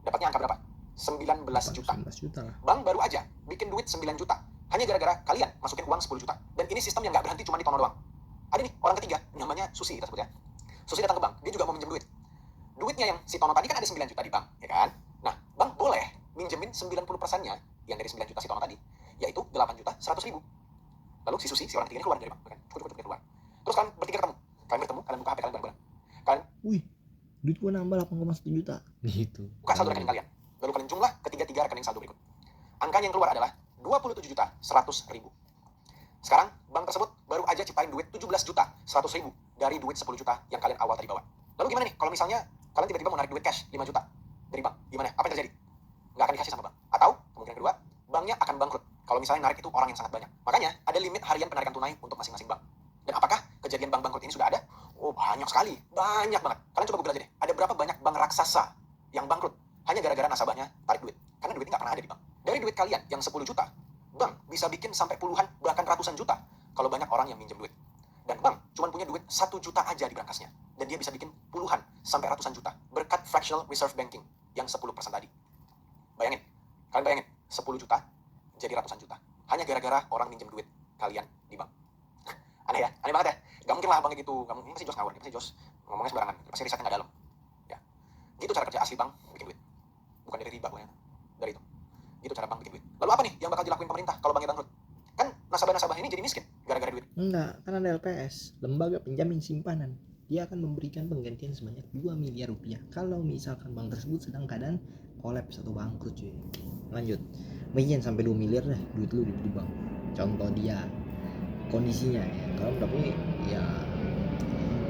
Dapatnya angka berapa? 19 juta. 19 juta lah. Bank baru aja bikin duit 9 juta. Hanya gara-gara kalian masukin uang 10 juta. Dan ini sistem yang gak berhenti cuma di Tono doang. Ada nih orang ketiga, namanya Susi kita sebut ya. Susi datang ke bank, dia juga mau minjem duit. Duitnya yang si Tono tadi kan ada 9 juta di bank, ya kan? Nah, bank boleh minjemin 90%-nya yang dari 9 juta si Tono tadi, yaitu 8 juta 100 ribu. Lalu si Susi, si orang ketiga ini keluar dari bank, kan? Cukup keluar. Terus kalian bertiga ketemu, kalian buka HP kalian bareng-bareng. Kalian Wih, duit gua nambah 8,1 juta. Gitu. buka saldo rekening kalian. Lalu kalian jumlah ketiga rekening saldo berikut. Angkanya yang keluar adalah 27 juta 100 ribu. Sekarang bank tersebut baru aja ciptain duit 17 juta 100 ribu dari duit 10 juta yang kalian awal tadi bawa. Lalu gimana nih kalau misalnya kalian tiba-tiba mau narik duit cash 5 juta dari bank? Gimana? Apa yang terjadi? Nggak akan dikasih sama bank. Atau kemungkinan kedua, banknya akan bangkrut kalau misalnya narik itu orang yang sangat banyak. Makanya ada limit harian penarikan tunai untuk masing-masing bank. Dan apakah kejadian bank bangkrut ini sudah ada? Oh, banyak sekali. Banyak banget. Kalian coba Google aja deh. Ada berapa banyak bank raksasa yang bangkrut hanya gara-gara nasabahnya tarik duit. Karena duitnya nggak pernah ada di bank. Dari duit kalian yang 10 juta, bank bisa bikin sampai puluhan bahkan ratusan juta kalau banyak orang yang minjem duit. Dan bank cuma punya duit 1 juta aja di berangkasnya. Dan dia bisa bikin puluhan sampai ratusan juta berkat fractional reserve banking yang 10% tadi. Bayangin, kalian bayangin 10 juta jadi ratusan juta. Hanya gara-gara orang minjem duit kalian di bank. Aneh ya, aneh banget ya. Gak mungkin lah bank gitu, gak mungkin. Pasti Jos ngawur, pasti Jos ngomongnya sembarangan. Pasti risetnya gak dalam. Ya, gitu cara kerja asli bank bikin duit. Bukan dari riba pokoknya, dari itu. Gitu cara bank bikin duit. Lalu apa nih yang bakal dilakuin pemerintah kalau banknya bangkrut? Kan nasabah-nasabah ini jadi miskin gara-gara duit. Enggak, kan ada LPS, lembaga penjamin simpanan. Dia akan memberikan penggantian sebanyak 2 miliar rupiah kalau misalkan bank tersebut sedang keadaan kolaps atau bangkrut, cuy. Lanjut. Mungkin sampai 2 miliar dah duit lu di bank. Contoh dia kondisinya ya. Kalau tapi ya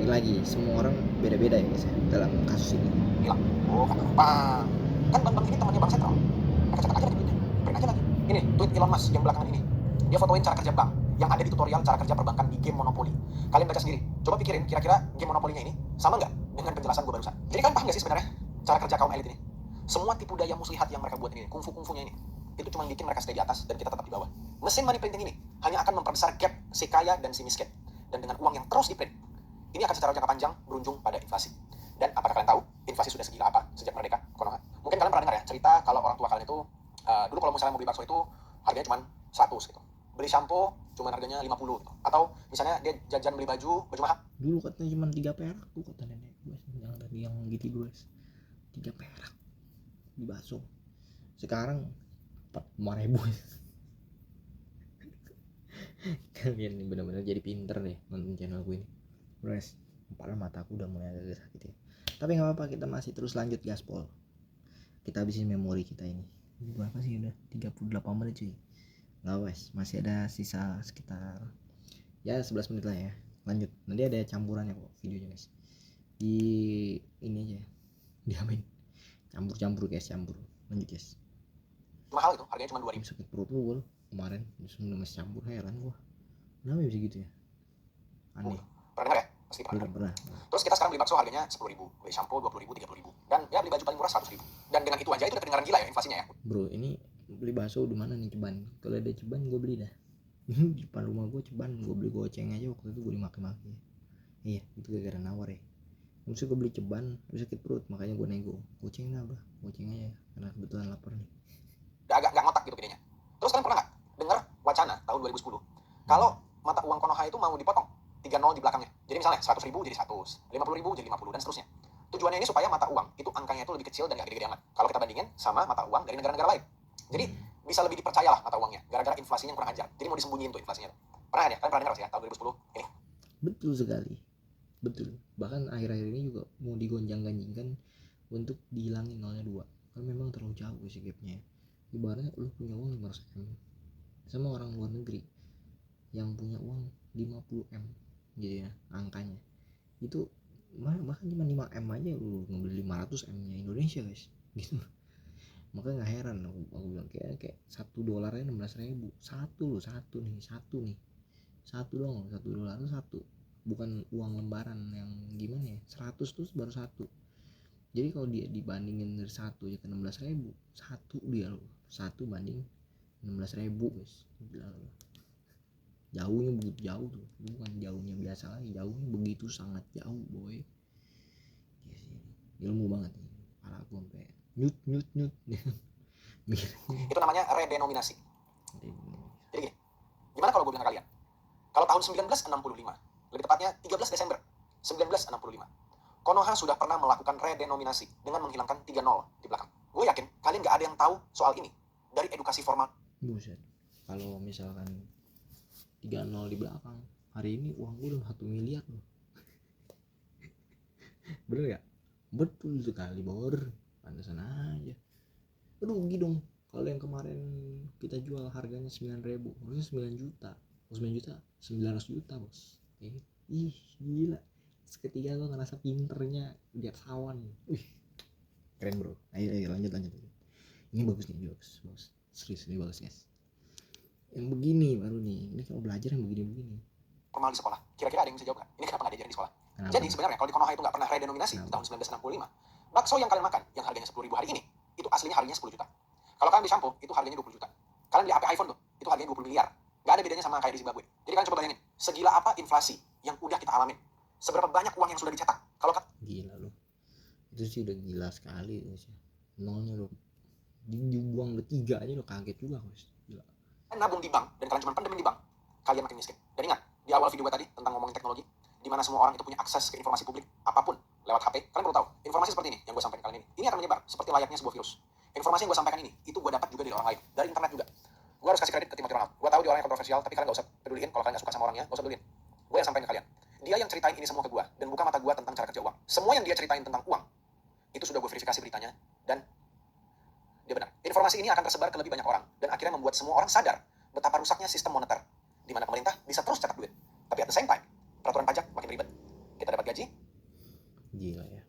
lagi semua orang beda-beda ya guys ya dalam kasus ini. Bilang, oh kan gampang. Kan bank-bank ini temannya bank sentral. Mereka cetak aja lagi duitnya. Print aja lagi. Ini tweet Elon Musk yang belakangan ini. Dia fotoin cara kerja bank yang ada di tutorial cara kerja perbankan di game Monopoly. Kalian baca sendiri. Coba pikirin kira-kira game Monopoly-nya ini sama nggak dengan penjelasan gue barusan. Jadi kan paham nggak sih sebenarnya cara kerja kaum elit ini? Semua tipu daya muslihat yang mereka buat ini, kungfu-kungfunya ini, itu cuma bikin mereka stay di atas dan kita tetap di bawah. Mesin money printing ini hanya akan memperbesar gap si kaya dan si miskin. Dan dengan uang yang terus diprint, ini akan secara jangka panjang berujung pada inflasi. Dan apakah kalian tahu inflasi sudah segila apa sejak merdeka? Konoha. Mungkin kalian pernah dengar ya cerita kalau orang tua kalian itu dulu kalau misalnya mau beli bakso itu harganya cuma 100 gitu. Beli shampoo cuma harganya 50 gitu. Atau misalnya dia jajan beli baju mahal. Dulu katanya cuma 3 perak tuh kata nenek gue yang tadi yang gitu guys. 3 perak di bakso. Sekarang 45.000. Kalian nih benar-benar jadi pinter deh nonton channel gue ini. Guys, padahal mataku udah mulai agak sakit ya. Tapi nggak apa-apa, kita masih terus lanjut gaspol. Kita habisin memori kita ini. Berapa sih udah 38 menit cuy. Nggak wes, masih ada sisa sekitar ya 11 menit lah ya. Lanjut, nanti ada campurannya kok videonya guys. Di ini aja, diamin. Campur guys, campur. Lanjut guys. Mahal itu, harganya cuma 2.000. Sakit perut lu kemarin, semua masih campur, heran gua. Kenapa bisa gitu ya? Aneh. Pernah dengar ya? Pasti pernah. Pernah. Terus kita sekarang beli bakso harganya 10.000, beli shampoo 20.000, 30.000, dan ya beli baju paling murah 100.000. Dan dengan itu aja itu udah kedengaran gila ya inflasinya ya. Bro, ini beli bakso di mana nih, Ceban? Kalau ada Ceban gue beli dah. Di depan rumah gue Ceban, gue beli goceng aja waktu itu gue dimaki-maki. Iya, itu gara-gara nawar ya. Maksud gue beli Ceban, habis sakit perut, makanya gue nego. Goceng dah udah, goceng aja karena kebetulan lapar nih. Udah agak gak ngotak gitu gedenya. Terus kalian pernah nggak dengar wacana tahun 2010 kalau mata uang Konoha itu mau dipotong 3 nol di belakangnya. Jadi misalnya 100.000 jadi 100, 50.000 jadi 50 dan seterusnya. Tujuannya ini supaya mata uang itu angkanya itu lebih kecil dan gak gede-gede amat. Kalau kita bandingin sama mata uang dari negara-negara lain. Jadi bisa lebih dipercaya lah mata uangnya. Gara-gara inflasinya yang kurang ajar. Jadi mau disembunyiin tuh inflasinya. Pernah ya? Kalian pernah dengar sih ya tahun 2010 ini? Betul sekali. Betul. Bahkan akhir-akhir ini juga mau digonjang-ganjingkan untuk dihilangin 0,2. Kan memang terlalu jauh sih gapnya. Ibaratnya lu punya uang 500 M sama orang luar negeri yang punya uang 50 M gitu ya angkanya, itu bahkan cuma 5 M aja lu ngebeli 500 M nya Indonesia guys gitu. Makanya gak heran aku bilang kayak $1 nya 16.000 satu nih $1 dong, $1 tuh bukan uang lembaran yang gimana ya, 100 tuh baru satu. Jadi kalau dia dibandingin dari 1 ya ke 16.000, satu dia loh, 1 banding 16.000 guys, gila loh. Jauhnya begitu jauh tuh, bukan jauhnya biasa lagi, jauhnya begitu sangat jauh boy. Yes, ilmu banget nih, kepala aku sampai nyut. Itu namanya redenominasi. Jadi gini, gimana kalau gue bilang ke kalian, kalau tahun 1965, lebih tepatnya 13 Desember 1965, Konoha sudah pernah melakukan redenominasi dengan menghilangkan 3 nol di belakang. Gue yakin kalian gak ada yang tahu soal ini dari edukasi formal. Buset, kalau misalkan 3 nol di belakang, hari ini uang gue udah 1 miliar loh. Bener gak? Betul sekali bor, pantesan aja. Rugi dong kalau yang kemarin kita jual harganya 9.000, harusnya 9 juta. 9 juta, 900 juta bos. Ih gila. Seketika gue ngerasa pinternya lihat sawan. Keren bro. Ayo lanjut. Ini bagus nih, bagus. Serius ini bagus guys. Yang begini baru nih. Ini kalau belajar yang begini. Formal di sekolah. Kira-kira ada yang bisa jawab gak? Ini kenapa gak diajarin di sekolah? Kenapa? Jadi sebenarnya kalau di Konoha itu gak pernah redenominasi di tahun 1965. Bakso yang kalian makan yang harganya 10.000 hari ini, itu aslinya harganya 10 juta. Kalau kalian beli shampoo, itu harganya 20 juta. Kalian beli HP iPhone tuh, itu harganya 20 miliar. Gak ada bedanya sama kayak di Zimbabwe. Jadi kalian coba bayangin, segila apa inflasi yang udah kita alamin. Seberapa banyak uang yang sudah dicetak. Kalau gila loh. Itu sih udah gila sekali guys. Nolnya loh. Dibuang udah 3 aja lo kaget juga guys. Gila. kalian nabung di bank dan kalian cuma pendemin di bank, kalian makin miskin. Dan ingat, di awal video gue tadi tentang ngomongin teknologi, di mana semua orang itu punya akses ke informasi publik apapun lewat HP. Kalian perlu tahu, informasi seperti ini yang gue sampaikan kalian ini akan menyebar seperti layaknya sebuah virus. Informasi yang gue sampaikan ini, itu gue dapat juga dari orang lain, dari internet juga. Gue harus kasih kredit ke Timothy Ronald. Gue tahu dia orang yang kontroversial, tapi kalian gak usah peduliin. Kalau kalian gak suka sama orangnya, gak usah peduliin. Gue yang sampaikan ke kalian. Dia yang ceritain ini semua ke gue dan buka mata gue tentang cara kerja uang. Semua yang dia ceritain tentang uang, itu sudah gue verifikasi beritanya dan dia benar. Informasi ini akan tersebar ke lebih banyak orang dan akhirnya membuat semua orang sadar betapa rusaknya sistem moneter, di mana pemerintah bisa terus cetak duit, tapi at the same time peraturan pajak makin ribet. Kita dapat gaji. Gila ya.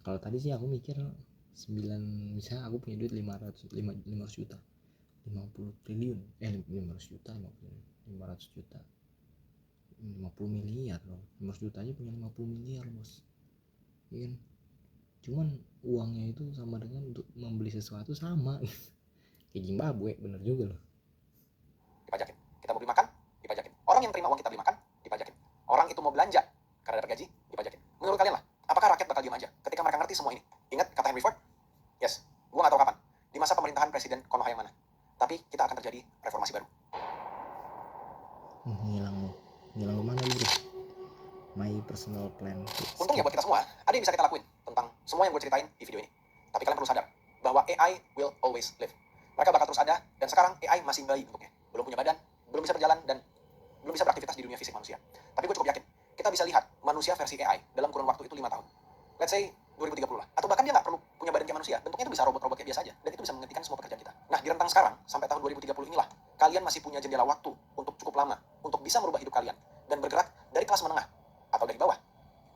Kalau tadi sih aku mikir 9, misalnya aku punya duit 500 juta, 50 triliun, 500 juta, 500 juta, 50 miliar loh. 500 juta aja punya 50 miliar bos, iya kan? Cuman uangnya itu sama dengan untuk membeli sesuatu sama kayak Zimbabwe, bener juga loh. Dipajakin. Kita mau beli makan, dipajakin. Orang yang terima uang kita beli makan, dipajakin. Orang itu mau belanja karena dapat gaji, dipajakin. Menurut kalian lah, apakah rakyat bakal diam aja ketika mereka ngerti semua ini? Ingat kata Henry Ford? Yes, gua gak tahu kapan, di masa pemerintahan Presiden Konoha yang mana, tapi kita akan terjadi reformasi baru. Ngilang lu mana lu bro? My personal plan. Untungnya buat kita semua, ada yang bisa kita lakuin tentang semua yang gue ceritain di video ini. Tapi kalian perlu sadar bahwa AI will always live. Mereka bakal terus ada, dan sekarang AI masih bayi bentuknya. Belum punya badan, belum bisa berjalan, dan belum bisa beraktivitas di dunia fisik manusia. Tapi gue cukup yakin, kita bisa lihat manusia versi AI dalam kurun waktu itu 5 tahun. Let's say 2030 lah. Atau bahkan dia nggak perlu punya badan kayak manusia. Bentuknya itu bisa robot-robot kayak biasa aja. Dan itu bisa menghentikan semua pekerjaan kita. Nah, di rentang sekarang, sampai tahun 2030 inilah, kalian masih punya jendela waktu untuk cukup lama, untuk bisa merubah hidup kalian, dan bergerak dari kelas menengah, atau dari bawah,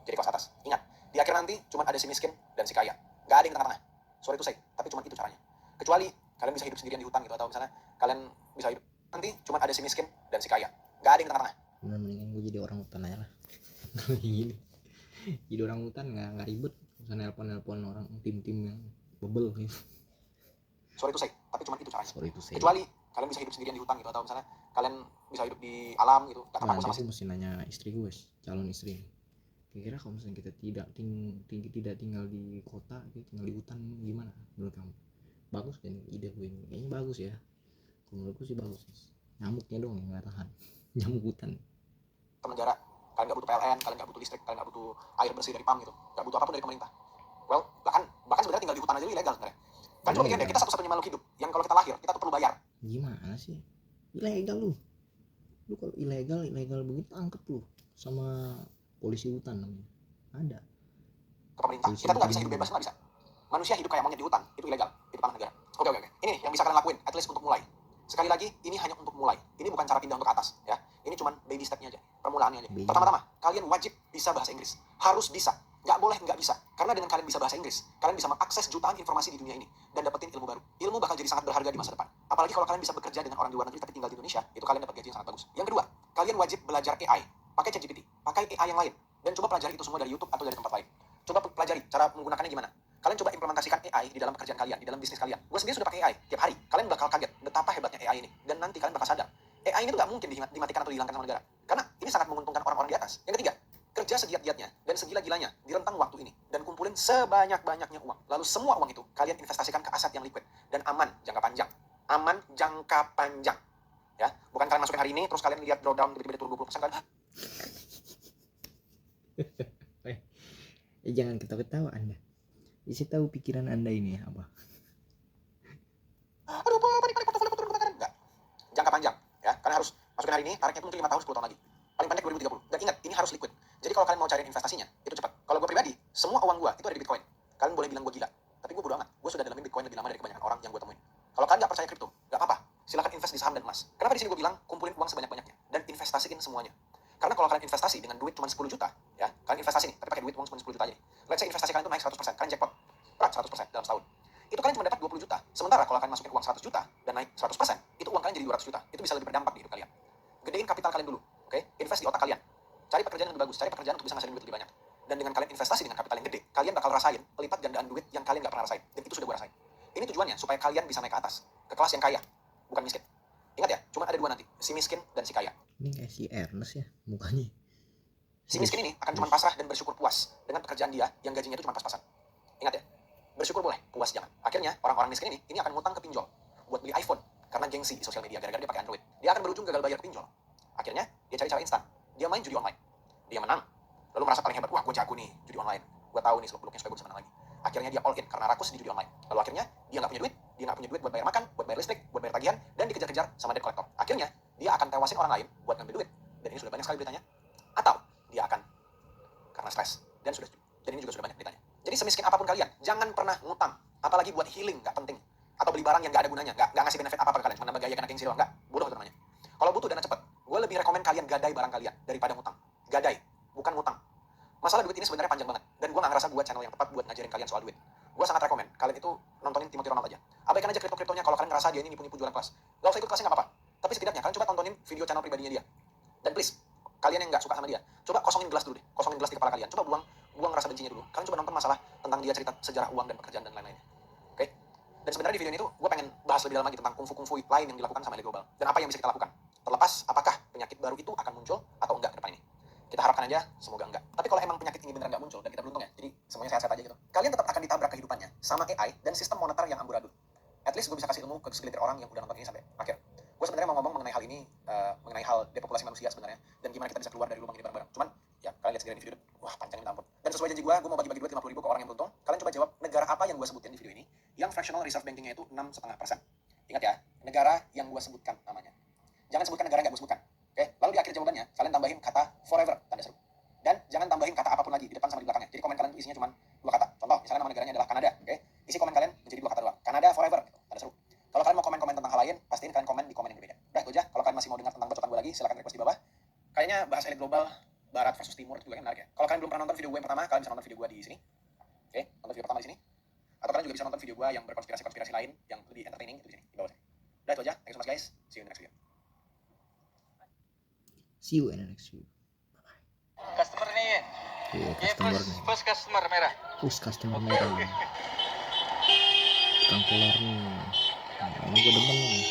jadi kelas atas. Ingat, di akhir nanti cuma ada si miskin dan si kaya. Gak ada yang di tengah-tengah. Sorry to say, tapi cuma itu caranya. Kecuali kalian bisa hidup sendirian di hutan gitu, atau misalnya kalian bisa hidup. Nanti cuma ada si miskin dan si kaya. Gak ada yang di tengah-tengah. Bener, mendingan gue jadi orang hutan aja lah. Gini. Jadi orang hutan gak ribet. Misalnya nelpon orang tim-tim yang bebel gitu. Sorry to say, tapi cuma itu caranya. Sorry to say. Kecuali kalian bisa hidup sendirian di hutan gitu, atau misalnya kalian bisa hidup di alam gitu. Gak Nah, ketemu sama aku mesti nanya istri gue, calon istri. Kira-kira kalau misalnya kita tidak tinggal di kota, tinggal di hutan, gimana menurut kamu? Bagus kan ide gue ini? Kayaknya bagus ya. Kalau menurutku sih bagus. Nyamuknya dong yang nggak tahan. Nyamuk hutan. temen jarak, kalian gak butuh PLN, kalian gak butuh listrik, kalian gak butuh air bersih dari PAM gitu, gak butuh apapun dari pemerintah. Well, bahkan sebenarnya tinggal di hutan aja ilegal sebenarnya. Kalian coba pikir deh, kita satu-satunya makhluk hidup yang kalau kita lahir, kita tuh perlu bayar. Gimana sih? Ilegal lu. Lu kalau ilegal begitu tangkep lu sama polisi hutan namanya. Ada. Ke pemerintah, kita tuh gak bisa hidup bebas, gak bisa. Manusia hidup kayak monyet di hutan, itu ilegal, itu pangan negara. Oke. Ini nih yang bisa kalian lakuin, at least untuk mulai. Sekali lagi, ini hanya untuk mulai. Ini bukan cara pindah untuk atas, ya. Ini cuma baby step-nya aja, permulaannya aja. Pertama-tama, kalian wajib bisa bahasa Inggris. Harus bisa. Nggak boleh nggak bisa. Karena dengan kalian bisa bahasa Inggris, kalian bisa mengakses jutaan informasi di dunia ini dan dapetin ilmu baru. Ilmu bakal jadi sangat berharga di masa depan. Apalagi kalau kalian bisa bekerja dengan orang di luar negeri tapi tinggal di Indonesia, itu kalian dapat gaji yang sangat bagus. Yang kedua, kalian wajib belajar AI pakai ChatGPT, pakai AI yang lain, dan coba pelajari itu semua dari YouTube atau dari tempat lain. Coba pelajari cara menggunakannya gimana. Kalian coba implementasikan AI di dalam pekerjaan kalian, di dalam bisnis kalian. Gue sendiri sudah pakai AI tiap hari. Kalian bakal kaget betapa hebatnya AI ini. Dan nanti kalian bakal sadar, AI ini tuh gak mungkin dimatikan atau dihilangkan sama negara. Karena ini sangat menguntungkan orang-orang di atas. Yang ketiga, kerja segiat-giatnya dan segila-gilanya di rentang waktu ini. Dan kumpulin sebanyak-banyaknya uang. Lalu semua uang itu kalian investasikan ke aset yang liquid. Dan aman jangka panjang. Aman jangka panjang. Ya, bukan kalian masukin hari ini, terus kalian lihat drawdown tiba-tiba turun 20%, kalian Jangan ketawa-ketawa Anda. Isi tahu pikiran Anda ini apa? aduh panik portofolio turun kemarin. Enggak. Jangka panjang, ya. Kalian harus masukin hari ini, tariknya itu mungkin 5 tahun, 10 tahun lagi. Paling pendek 2030. Dan ingat, ini harus liquid. Jadi kalau kalian mau cari investasinya, itu cepat. Kalau gue pribadi, semua uang gue itu ada di Bitcoin. Kalian boleh bilang gue gila, tapi gue bodo amat. Gue sudah dalamin Bitcoin lebih lama dari kebanyakan orang yang gue temuin. Kalau kalian nggak percaya kripto, nggak apa-apa. Silakan invest di saham dan emas. Kenapa di sini gue bilang kumpulin uang sebanyak-banyaknya dan investasiin semuanya? Karena kalau kalian investasi dengan duit cuma 10 juta, ya, kalian investasi nih, tapi pakai duit uang cuma 10 juta aja nih. Let's say investasi kalian itu naik 100%, kalian jackpot. Berat 100% dalam setahun. Itu kalian cuma dapat 20 juta. Sementara kalau kalian masukin uang 100 juta dan naik 100%, itu uang kalian jadi 200 juta. Itu bisa lebih berdampak di hidup kalian. Gedein kapital kalian dulu, oke? Invest di otak kalian. Cari pekerjaan yang lebih bagus, cari pekerjaan untuk bisa ngasilin duit lebih banyak. Dan dengan kalian investasi dengan kapital yang gede, kalian bakal rasain pelipat gandaan duit yang kalian nggak pernah rasain. Dan itu sudah gue rasain. Ini tujuannya supaya kalian bisa naik ke atas, ke kelas yang kaya, bukan miskin. Ingat ya, cuma ada dua nanti, si miskin dan si kaya. Ini kayak si Ernest ya mukanya. Si miskin ini akan cuma pasrah dan bersyukur puas dengan pekerjaan dia yang gajinya itu cuma pas-pasan. Ingat ya, bersyukur boleh, puas jangan. Akhirnya orang-orang miskin ini akan ngutang ke pinjol buat beli iPhone karena gengsi di sosial media gara-gara dia pakai Android. Dia akan berujung gagal bayar ke pinjol. Akhirnya dia cari cara instan. Dia main judi online. Dia menang. Lalu merasa paling hebat, wah gue jago nih judi online. Gue tahu nih seluk-beluknya supaya gue bisa menang lagi. Akhirnya dia all in karena rakus di judi online. Lalu akhirnya dia nggak punya duit buat bayar makan, buat bayar listrik, buat bayar tagihan, dan dikejar-kejar sama debt collector. Akhirnya dia akan tewasin orang lain buat ngambil duit. Dan ini sudah banyak sekali beritanya. Atau dia akan karena stres dan ini juga sudah banyak beritanya. Jadi semiskin apapun kalian, jangan pernah ngutang, apalagi buat healing, nggak penting. Atau beli barang yang nggak ada gunanya, nggak ngasih benefit apa-apa ke kalian, cuma nambah gaya kena gengsi doang, nggak, bodoh itu namanya. Kalau butuh dana cepat, gue lebih rekomen kalian gadai barang kalian daripada ngutang. Gadai, bukan ngutang. Masalah duit ini sebenarnya panjang banget, dan gue nggak ngerasa gue channel yang tepat buat ngajarin kalian soal duit. Gue sangat rekomen kalian itu nontonin Timothy Ronald aja. Abaikan aja kripto-kriptonya kalau kalian ngerasa dia ini nipu-nipu jualan kelas. Gak usah ikut kelasnya, nggak apa-apa. Tapi setidaknya kalian coba tontonin video channel pribadinya dia. Dan please, kalian yang nggak suka sama dia, coba kosongin gelas dulu deh, kosongin gelas di kepala kalian. Coba buang rasa bencinya dulu. Kalian coba nonton masalah tentang dia cerita sejarah uang dan pekerjaan dan lain-lainnya. Oke? Dan sebenarnya di video ini tuh gue pengen bahas lebih dalam lagi tentang kungfu lain yang dilakukan sama elit global dan apa yang bisa kita lakukan. Terlepas apakah penyakit baru itu akan muncul atau enggak ke depan ini. Kita harapkan aja semoga enggak. Tapi kalau emang penyakit ini beneran enggak muncul dan kita beruntung ya, jadi semuanya sehat-sehat aja gitu. Kalian tetap akan ditabrak kehidupannya sama AI dan sistem moneter yang amburadul. At least gue bisa kasih ilmu ke segelintir orang yang udah nonton ini sampai akhir. Gue sebenarnya mau ngomong mengenai hal ini, mengenai hal depopulasi manusia sebenarnya dan gimana kita bisa keluar dari lubang ini bareng-bareng. Cuman ya kalian lihat segera di video, wah panjang minta ampun. Dan sesuai janji gue mau bagi-bagi duit 50.000 ke orang yang beruntung. Kalian coba jawab negara apa yang gue sebutin di video ini yang fractional reserve bankingnya itu 6,5%. Ingat ya, negara yang gue sebutkan namanya. Jangan sebutkan negara yang gak gue sebutkan. Oke? Lalu di akhir jawabannya kalian tambahin kata forever tanda seru. Dan jangan tambahin kata apapun lagi di depan sama di belakangnya. Jadi komen kalian itu isinya cuma 2 kata. Contoh, misalnya nama negaranya adalah Kanada. Oke? Isi komen kalian menjadi 2 kata doang. Kanada forever. Tanda seru. Kalau kalian mau komen-komen tentang hal lain, pastiin kalian komen di komen yang berbeda. Udah itu aja. Kalau kalian masih mau dengar tentang bacotan gue lagi, silakan request di bawah. Kayaknya bahas elit global barat versus timur itu juga kan menarik ya. Kalau kalian belum pernah nonton video gue yang pertama, kalian bisa nonton video gue di sini. Oke, nonton video pertama di sini. Atau kalian juga bisa nonton video gue yang berkonspirasi-konspirasi lain yang lebih entertaining itu di sini di bawah sini. Udah itu aja. Thank you so much guys. See you in the next video. See you in the next video. Customer nih. Iya, Ya, customer nih. first customer merah. Push customer merah. Tukang keluar nih. Nah, ini gue demen nih.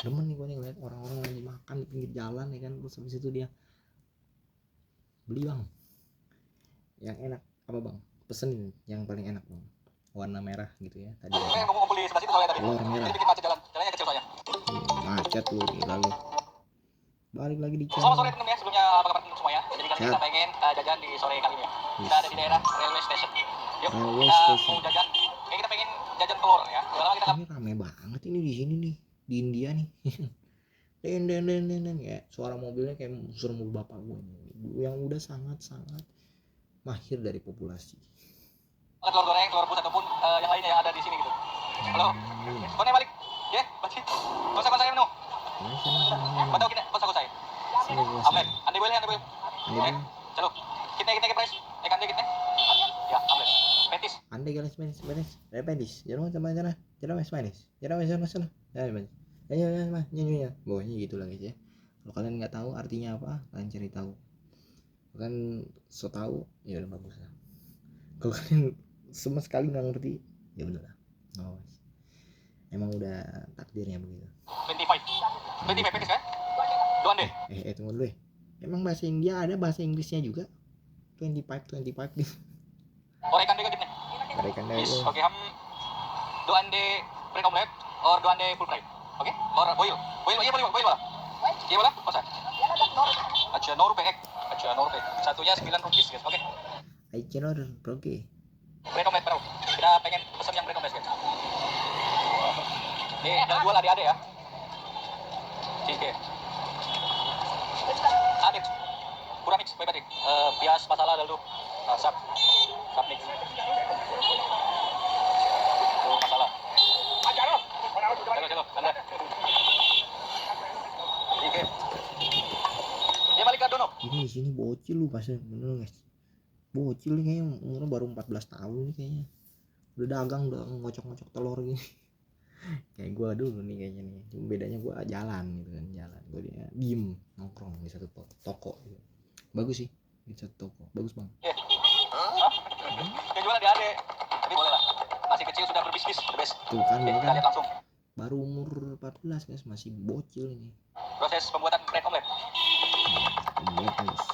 Demen nih gue nih ngeliat orang-orang lagi makan di pinggir jalan ya kan, terus habis itu dia beli bang yang enak apa bang, pesenin yang paling enak bang, warna merah gitu ya tadi ya. Mau ngumpul di sebelah situ soalnya tadi. Telur merah. Jadi bikin macet jalannya kecil soalnya. Macet lu lalu balik lagi di Selamat sore channel. teman ya, sebelumnya apa kabar teman semuanya. Jadi kali ini kita pengen jajan di sore kali ini ya. Kita ada di daerah railway station. Yuk, Railway kita station. mau jajan. Kayak kita pengen jajan telur ya. Udah lama kita Ini rame banget ini di sini nih, di India nih. Den ya, suara mobilnya kayak suara mobil bapak gue yang udah sangat mahir dari populasi. telur goreng, telur rebus ataupun yang lainnya yang ada di sini gitu. Halo. Mana balik? Ya, bacit. Kosa-kosa menu. Batau kita kosa-kosa. Amlet. Ande boleh. Chalo. Kitne price? Ek ande kitne? Ya, amlet. Petis. Ande galas manis. Repetis. Jangan sama sana. Jangan manis. Jangan manis. Ayo, bawahnya gitu lah guys ya. Kalau kalian nggak tahu artinya apa, kalian cari tahu. Kan so tahu ya udah bagus lah. Kalau kalian sama sekali nggak ngerti ya udahlah, oh, emang udah takdirnya begitu. 25 petis kan? Doan deh. Tunggu dulu emang bahasa India ada bahasa Inggrisnya juga 25 gitu. Orekan deh gitu nih. Mereka nggak Yes, oke, ham doan deh bread omelette or doan deh full fried. Oke? Or boil. Boil bola. Iya bola? Masa? Aja no rupiah. Aja no rupiah. Satunya 9 rupiah guys. Oke. I cannot oke. Bread omelette bro. Kita pengen pesan yang bread omelette guys. Nih, yang jual adik-adik ya. Oke. Adik. Kurang mix, baik adik. Pias masala dulu. Sap mix. Tuh masalah. Halo, Anda. Oke. Dia balik ke Dono. Ini di sini bocil lu pasnya bener guys. Bocil nih kayaknya umurnya baru 14 tahun nih kayaknya. Udah dagang, udah ngocok-ngocok telur gini. Kayak gua dulu nih kayaknya nih. Cuma bedanya gua jalan gitu kan, jalan. Gua dia diem nongkrong di satu toko gitu. Bagus sih di satu toko. Bagus banget. Yang jual adik-adik. Tapi boleh lah. Masih kecil sudah berbisnis, the best. Tuh kan, Oke, ini kita kan lihat langsung. baru umur 14 guys, masih bocil ini. Proses pembuatan bread omelette. Lihat guys.